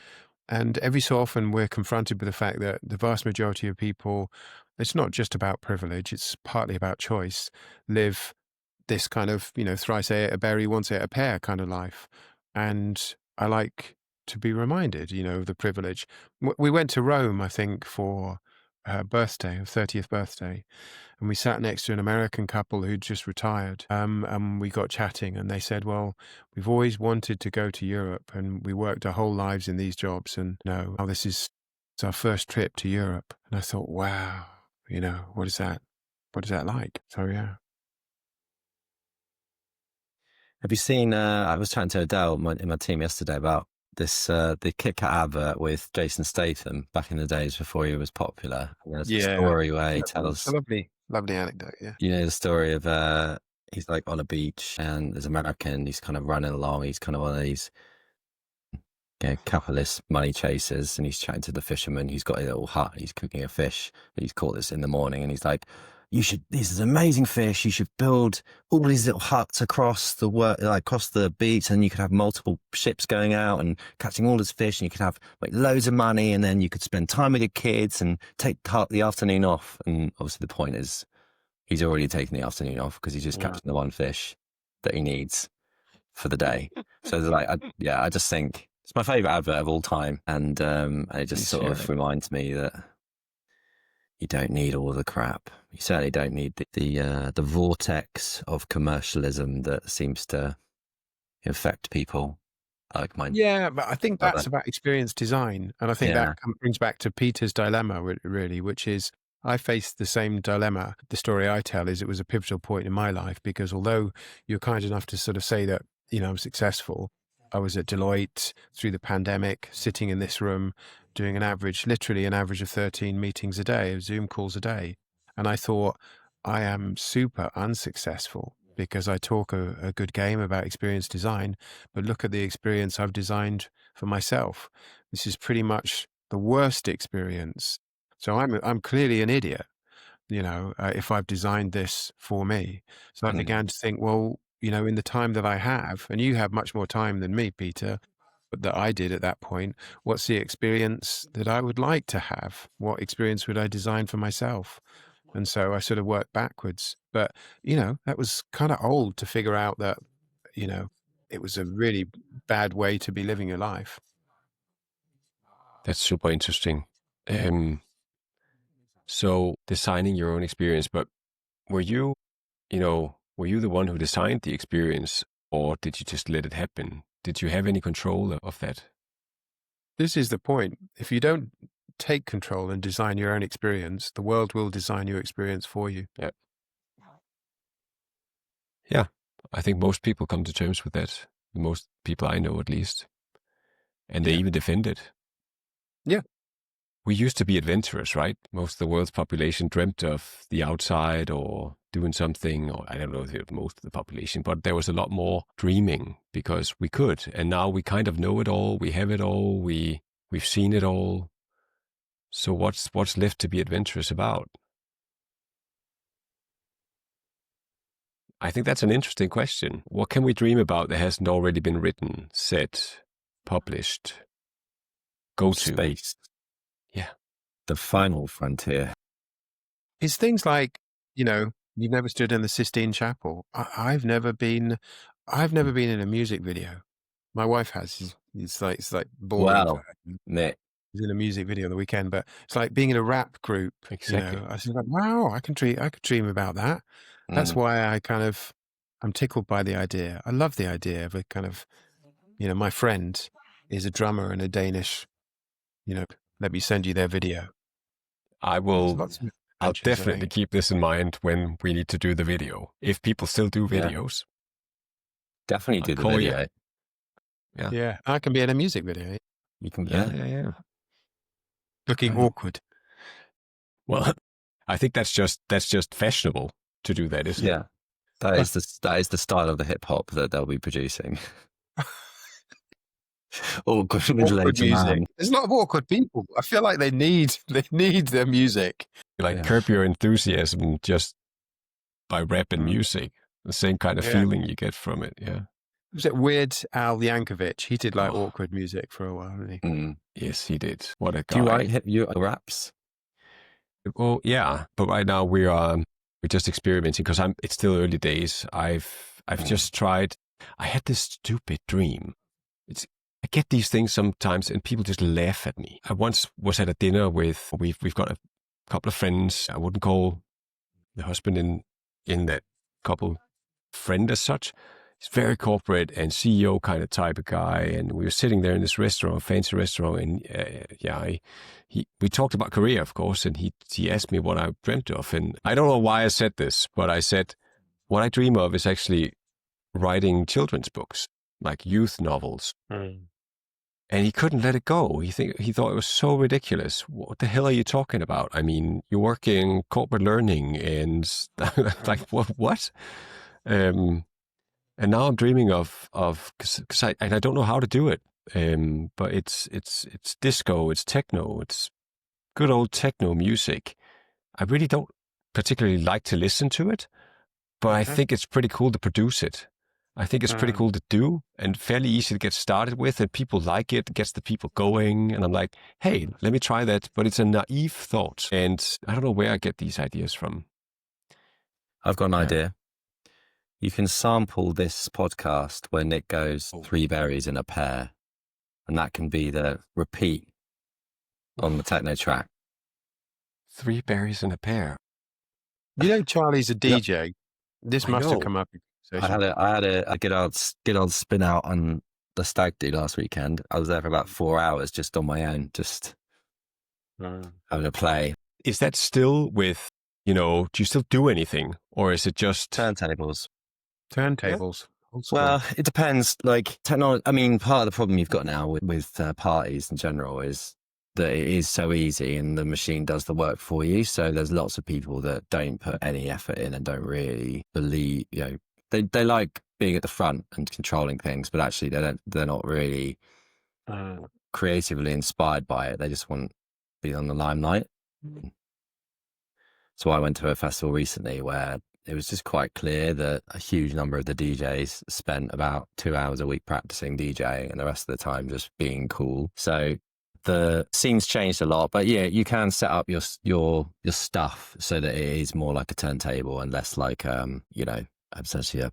And every so often we're confronted with the fact that the vast majority of people, it's not just about privilege, it's partly about choice, live this kind of, thrice ate a berry, once ate a pear kind of life. And I like to be reminded, of the privilege. We went to Rome, I think, for her birthday, her 30th birthday, and we sat next to an American couple who'd just retired. And we got chatting, and they said, "Well, we've always wanted to go to Europe, and we worked our whole lives in these jobs, and no, now it's our first trip to Europe." And I thought, wow, what is that? What is that like? So yeah. Have you seen? I was chatting to Adele in my team yesterday about this the Kit Kat advert with Jason Statham back in the days before he was popular. And there's a Yeah. story where he It's a tells, lovely anecdote. Yeah. the story of he's like on a beach and there's an American. He's kind of running along. He's kind of one of these capitalist money chasers, and he's chatting to the fisherman who's got a little hut. He's cooking a fish. He's caught this in the morning, and he's like, this is amazing fish. You should build all these little huts across across the beach, and you could have multiple ships going out and catching all this fish, and you could have like loads of money, and then you could spend time with your kids and take the afternoon off. And obviously the point is he's already taken the afternoon off because he's just catching the one fish that he needs for the day. So I just think it's my favorite advert of all time, and it just sort of reminds me that you don't need all the crap. You certainly don't need the vortex of commercialism that seems to infect people like mine. Yeah, but I think that's about experience design, and I think that brings back to Peter's dilemma, really, which is I faced the same dilemma. The story I tell is it was a pivotal point in my life because although you're kind enough to sort of say that I'm successful, I was at Deloitte through the pandemic, sitting in this room, doing literally an average of 13 meetings a day, Zoom calls a day. And I thought, I am super unsuccessful because I talk a good game about experience design, but look at the experience I've designed for myself. This is pretty much the worst experience. So I'm clearly an idiot, if I've designed this for me. So I began to think, well, in the time that I have, and you have much more time than me, Peter, but that I did at that point, what's the experience that I would like to have? What experience would I design for myself? And so I sort of worked backwards. But, that was kind of old to figure out that, it was a really bad way to be living your life. That's super interesting. So designing your own experience, but were you the one who designed the experience, or did you just let it happen? Did you have any control of that? This is the point. If you don't take control and design your own experience, the world will design your experience for you. Yeah. Yeah. I think most people come to terms with that. Most people I know, at least. And they even defend it. Yeah. We used to be adventurous, right? Most of the world's population dreamt of the outside or doing something, or I don't know if it was most of the population, but there was a lot more dreaming because we could. And now we kind of know it all. We have it all. We've seen it all. So what's left to be adventurous about? I think that's an interesting question. What can we dream about that hasn't already been written, said, published? Go to space. Yeah. The final frontier. It's things like, you've never stood in the Sistine Chapel. I've never been in a music video. My wife has. It's like boring. Wow. Nick. In a music video on the weekend, but it's like being in a rap group. Exactly. I was like, wow, I could dream about that. That's why I'm tickled by the idea. I love the idea of a kind of, my friend is a drummer in a Danish, let me send you their video. I'll definitely keep this in mind when we need to do the video. If people still do videos. Definitely do the video. Yeah. Yeah, I can be in a music video. You can, Yeah. Looking Right. awkward. Well, I think that's just fashionable to do that, isn't it? yeah. That is the style of the hip hop that they'll be producing. Awkward Awkward middle-aged music. man. There's a lot of awkward people. I feel like they need their music. Like Yeah. curb your enthusiasm just by rap and Mm. music. The same kind of Yeah. feeling you get from it. Yeah. Was it Weird Al Yankovic? He did like Oh. awkward music for a while, didn't he? Mm. Yes, he did. What a Do you guy. write you raps? Well, yeah, but right now we're just experimenting because it's still early days. I've just tried. I had this stupid dream. I get these things sometimes, and people just laugh at me. I once was at a dinner with we've got a couple of friends. I wouldn't call the husband in that couple friend as such. He's very corporate and CEO kind of type of guy. And we were sitting there in this restaurant, fancy restaurant, and we talked about career, of course. And he asked me what I dreamt of, and I don't know why I said this, but I said what I dream of is actually writing children's books, like youth novels. And he couldn't let it go. He thought it was so ridiculous. What the hell are you talking about? I mean, you work in corporate learning, and like what? And now I'm dreaming of because I don't know how to do it. But it's disco, it's techno, it's good old techno music. I really don't particularly like to listen to it, but I think it's pretty cool to produce it. I think it's pretty cool to do and fairly easy to get started with, and people like it, gets the people going. And I'm like, hey, let me try that. But it's a naive thought, and I don't know where I get these ideas from. I've got an Yeah. idea. You can sample this podcast when Nick goes 3 berries in a pear, and that can be the repeat on the techno track. 3 berries in a pear. You know, Charlie's a DJ. This I must have know. come up in I conversation. had a good old spin out on the stag do last weekend. I was there for about 4 hours just on my own, just having a play. Is that still with, do you still do anything, or is it just Turntables. Turntables. Old school. Well, it depends. Like technology, I mean, part of the problem you've got now with parties in general is that it is so easy and the machine does the work for you. So there's lots of people that don't put any effort in and don't really believe, they like being at the front and controlling things, but actually they're not really creatively inspired by it. They just want to be on the limelight. So I went to a festival recently where it was just quite clear that a huge number of the DJs spent about 2 hours a week practicing DJing and the rest of the time just being cool. So the scene's changed a lot, but yeah, you can set up your stuff so that it is more like a turntable and less like, essentially a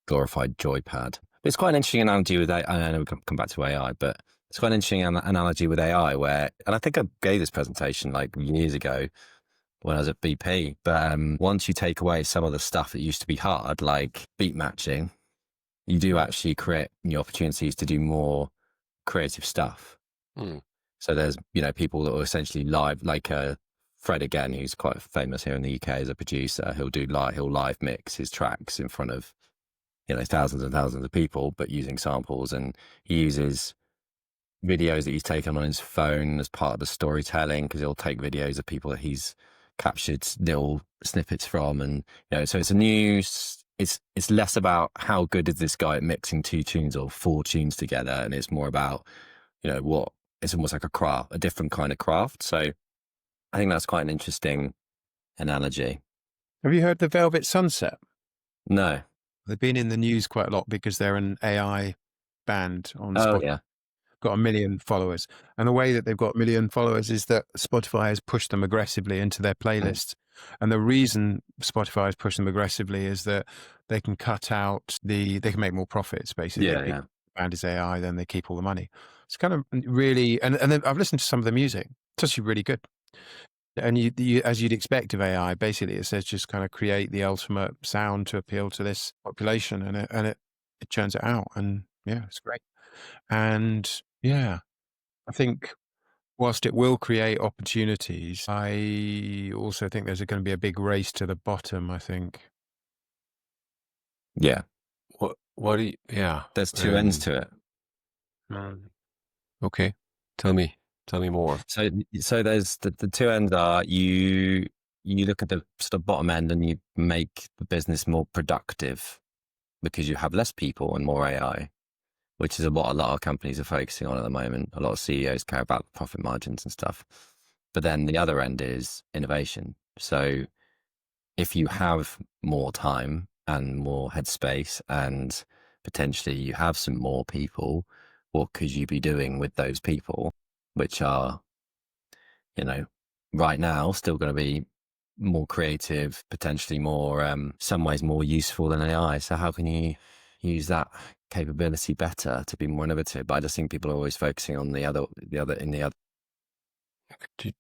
glorified joypad. It's quite an interesting analogy with AI. I know we can come back to AI, but it's quite an interesting analogy with AI where, and I think I gave this presentation like years ago when I was at BP, but once you take away some of the stuff that used to be hard, like beat matching, you do actually create new opportunities to do more creative stuff. So there's, people that are essentially live, like Fred again, who's quite famous here in the UK as a producer. He'll live mix his tracks in front of, thousands and thousands of people, but using samples, and he uses videos that he's taken on his phone as part of the storytelling, because he'll take videos of people that he's captured little snippets from, and so it's less about how good is this guy at mixing 2 tunes or 4 tunes together, and it's more about what it's almost like a different kind of craft. So I think that's quite an interesting analogy. Have you heard the Velvet Sunset? No. They've been in the news quite a lot because they're an AI band on Oh Spotify. yeah. Got 1 million followers. And the way that they've got 1 million followers is that Spotify has pushed them aggressively into their playlists. And the reason Spotify has pushed them aggressively is that they can cut out they can make more profits, basically. Yeah, If yeah. the band is AI, then they keep all the money. It's kind of really, and then I've listened to some of the music. It's actually really good. And you, as you'd expect of AI, basically it says just kind of create the ultimate sound to appeal to this population, and it churns it out. And yeah, it's great. And yeah, I think whilst it will create opportunities, I also think there's going to be a big race to the bottom, I think. Yeah. what do you? Yeah, There's 2 ends to it. Okay. Tell me more. So there's the two ends are you look at the sort of bottom end and you make the business more productive because you have less people and more AI, which is what a lot of companies are focusing on at the moment. A lot of CEOs care about profit margins and stuff. But then the other end is innovation. So if you have more time and more headspace and potentially you have some more people, what could you be doing with those people, which are, right now still going to be more creative, potentially more, some ways more useful than AI. So how can you use that capability better to be more innovative? But I just think people are always focusing on the other. Do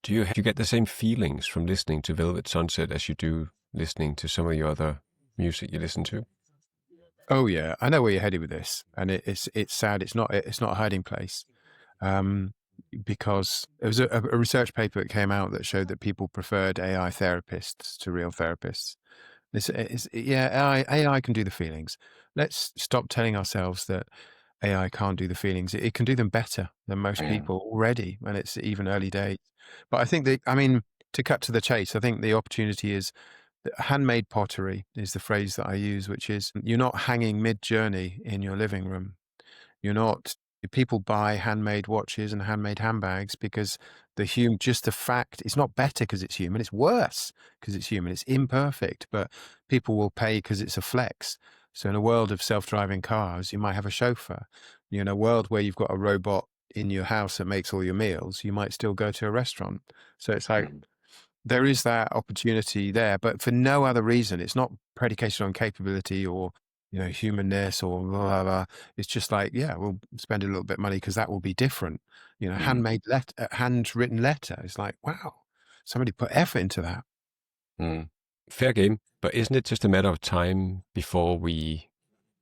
you get the same feelings from listening to Velvet Sunset as you do listening to some of your other music you listen to? Oh yeah, I know where you're headed with this, and it's sad. It's not a hiding place, because there was a research paper that came out that showed that people preferred AI therapists to real therapists. Yeah, AI can do the feelings. Let's stop telling ourselves that AI can't do the feelings. It can do them better than most people already, and it's even early days. But I think to cut to the chase, I think the opportunity is handmade pottery is the phrase that I use, which is you're not hanging mid-journey in your living room. You're not. People buy handmade watches and handmade handbags because just the fact it's not better because it's human. It's worse because it's human. It's imperfect, but people will pay because it's a flex. So in a world of self-driving cars, you might have a chauffeur. In a world where you've got a robot in your house that makes all your meals, you might still go to a restaurant. So it's like there is that opportunity there, but for no other reason. It's not predicated on capability or humanness or blah, blah, blah. It's just like, yeah, we'll spend a little bit of money because that will be different. Handwritten letter. It's like, wow, somebody put effort into that. Fair game, but isn't it just a matter of time before we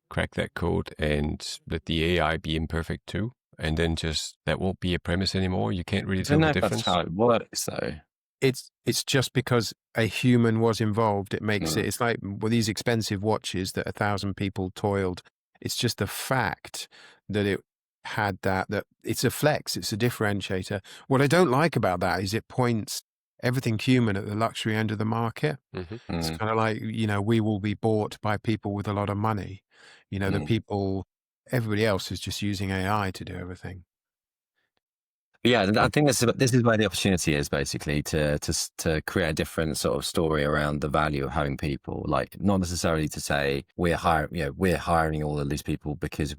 crack that code and let the AI be imperfect too? And then just that won't be a premise anymore. You can't really I tell don't know the if that's difference. how it works, though. It's just because a human was involved, it makes it. It's like these expensive watches that 1,000 people toiled. It's just the fact that it had that it's a flex, it's a differentiator. What I don't like about that is it points everything human at the luxury end of the market. It's kind of like, we will be bought by people with a lot of money. Everybody else is just using AI to do everything. Yeah, I think this is where the opportunity is, basically to create a different sort of story around the value of having people. Like, not necessarily to say we're hiring all of these people because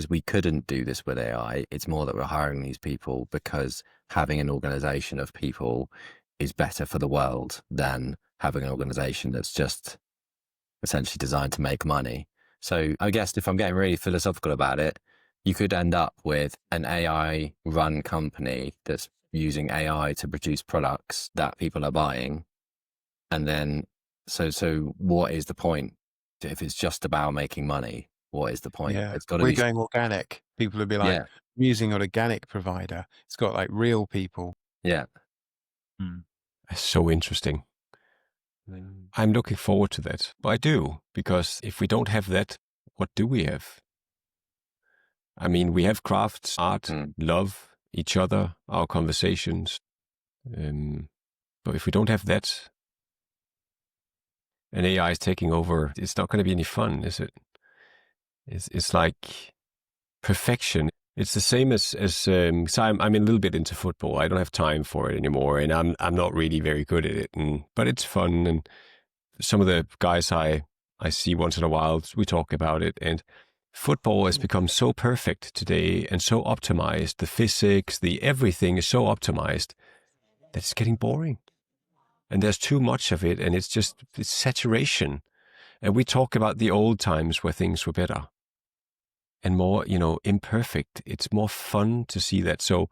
we couldn't do this with AI. It's more that we're hiring these people because having an organization of people is better for the world than having an organization that's just essentially designed to make money. So I guess if I'm getting really philosophical about it, you could end up with an AI run company that's using AI to produce products that people are buying. And then, so what is the point? If it's just about making money, what is the point? Yeah, It's got to we're be, going organic. People would be like, yeah, I'm using an organic provider. It's got like real people. yeah. That's so interesting. I'm looking forward to that. But I do, because if we don't have that, what do we have? I mean, we have crafts, art, love, each other, our conversations. But if we don't have that, and AI is taking over, it's not going to be any fun, is it? It's like perfection. It's the same as so I'm a little bit into football. I don't have time for it anymore, and I'm not really very good at it. But it's fun, and some of the guys I see once in a while, we talk about it, and football has become so perfect today and so optimized. The physics, the everything is so optimized that it's getting boring. And there's too much of it, and it's saturation. And we talk about the old times where things were better and more, imperfect. It's more fun to see that. So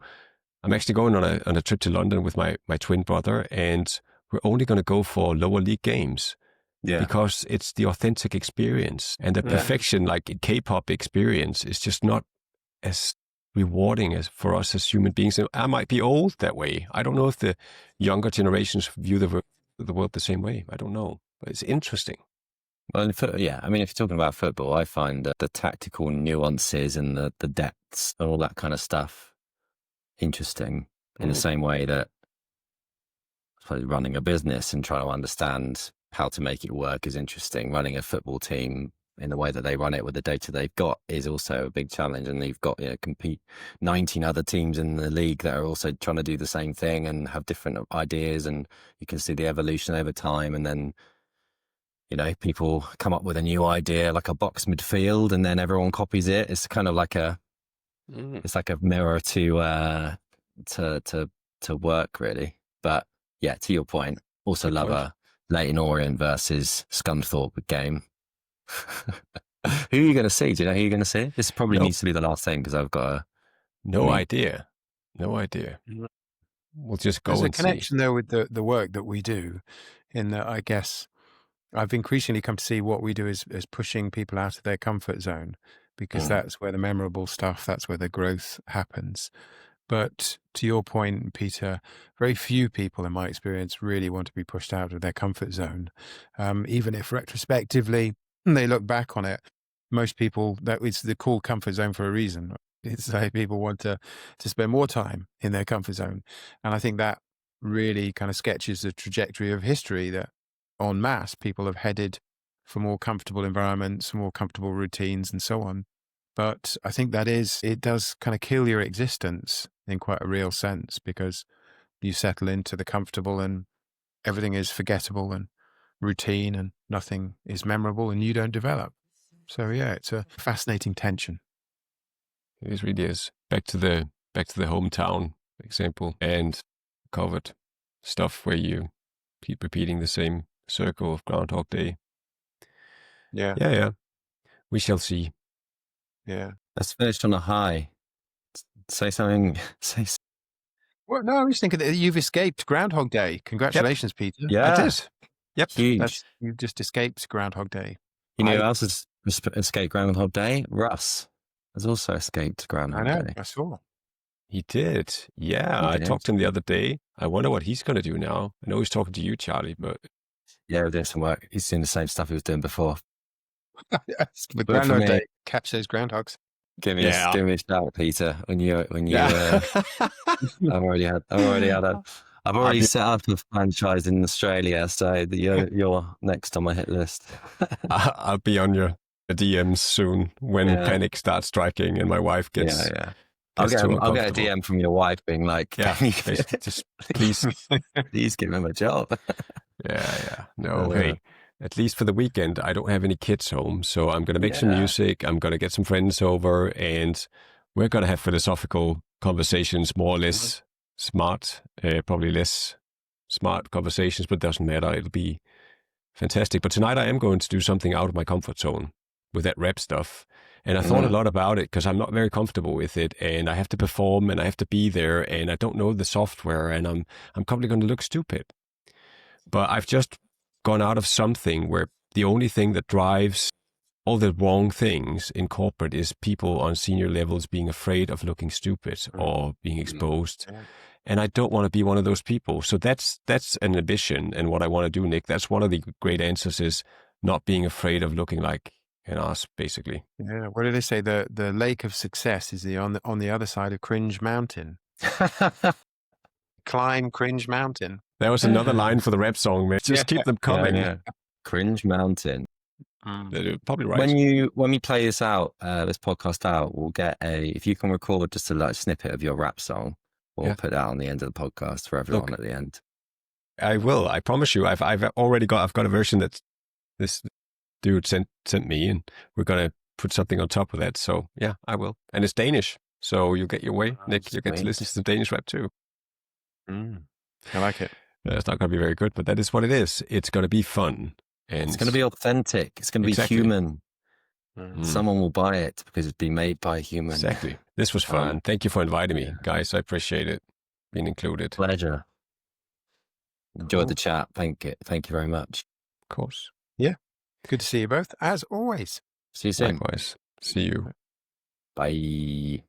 I'm actually going on a trip to London with my twin brother, and we're only going to go for lower league games. Yeah. Because it's the authentic experience, and the perfection, like K-pop experience, is just not as rewarding as for us as human beings. And I might be old that way. I don't know if the younger generations view the world the same way. I don't know, but it's interesting. Well, yeah, I mean, if you're talking about football, I find that the tactical nuances and the depths and all that kind of stuff interesting in the same way that I suppose running a business and trying to understand how to make it work is interesting. Running a football team in the way that they run it with the data they've got is also a big challenge. And you've got, compete 19 other teams in the league that are also trying to do the same thing and have different ideas. And you can see the evolution over time. And then, people come up with a new idea, like a box midfield, and then everyone copies it. It's kind of like it's like a mirror to work really. But yeah, to your point, also Good love point. a Leyton Orient versus Scunthorpe game. Who are you going to see? Do you know who you're going to see? This probably needs to be the last thing because I've got no idea. We'll just go There's a and see. connection there with the work that we do, in that I guess I've increasingly come to see what we do as pushing people out of their comfort zone, because that's where the memorable stuff, that's where the growth happens. But to your point, Peter, very few people in my experience really want to be pushed out of their comfort zone. Even if retrospectively they look back on it, most people, that it's the called comfort zone for a reason. It's like people want to spend more time in their comfort zone. And I think that really kind of sketches the trajectory of history, that en masse people have headed for more comfortable environments, more comfortable routines and so on. But I think it does kind of kill your existence in quite a real sense, because you settle into the comfortable and everything is forgettable and routine and nothing is memorable and you don't develop. So yeah, it's a fascinating tension. It really is. Back to the hometown example and covered stuff where you keep repeating the same circle of Groundhog Day. Yeah. We shall see. Yeah. Let's finish on a high. Say something. Well, no, I was thinking that you've escaped Groundhog Day. Congratulations, Peter. Yeah, I did. Yep. huge. You've just escaped Groundhog Day. You know who else has escaped Groundhog Day? Russ has also escaped Groundhog Day. I saw. He did. Yeah, I talked to him the other day. I wonder what he's going to do now. I know he's talking to you, Charlie, but yeah, we're doing some work. He's doing the same stuff he was doing before. With Groundhog Day, catch those groundhogs. Give me a shout, Peter. When you I've already set up a franchise in Australia, so you're next on my hit list. I'll be on your DMs soon when panic starts striking and my wife gets. I'll get a DM from your wife being like, just please give him a job. No, hey, at least for the weekend, I don't have any kids home, so I'm going to make some music. I'm going to get some friends over, and we're going to have philosophical conversations, more or less smart, probably less smart conversations, but it doesn't matter. It'll be fantastic. But tonight I am going to do something out of my comfort zone with that rap stuff. And I thought a lot about it because I'm not very comfortable with it, and I have to perform and I have to be there, and I don't know the software, and I'm probably going to look stupid. But I've just gone out of something where the only thing that drives all the wrong things in corporate is people on senior levels being afraid of looking stupid or being exposed. And I don't want to be one of those people. So that's an ambition. And what I want to do, Nick, that's one of the great answers, is not being afraid of looking like an ass, basically. Yeah. What do they say? The lake of success is on the other side of Cringe Mountain. Climb Cringe Mountain. That was another line for the rap song, man. Just keep them coming. Yeah. Cringe Mountain. They're probably right. When we play this out, this podcast out, we'll get if you can record just a snippet of your rap song, we'll put that on the end of the podcast for everyone at the end. I will. I promise you. I've already got a version that this dude sent me, and we're gonna put something on top of that. So yeah, I will. And it's Danish, so you'll get your way, Nick. You get to listen to some Danish rap too. I like it. It's not going to be very good, but that is what it is. It's going to be fun. And it's going to be authentic. It's going to be human. Someone will buy it because it's been made by a human. Exactly. This was fun. Thank you for inviting me, guys. I appreciate it. Being included. Pleasure. Enjoyed the chat. Thank you very much. Of course. Yeah. Good to see you both, as always. See you soon. Likewise. See you. Bye.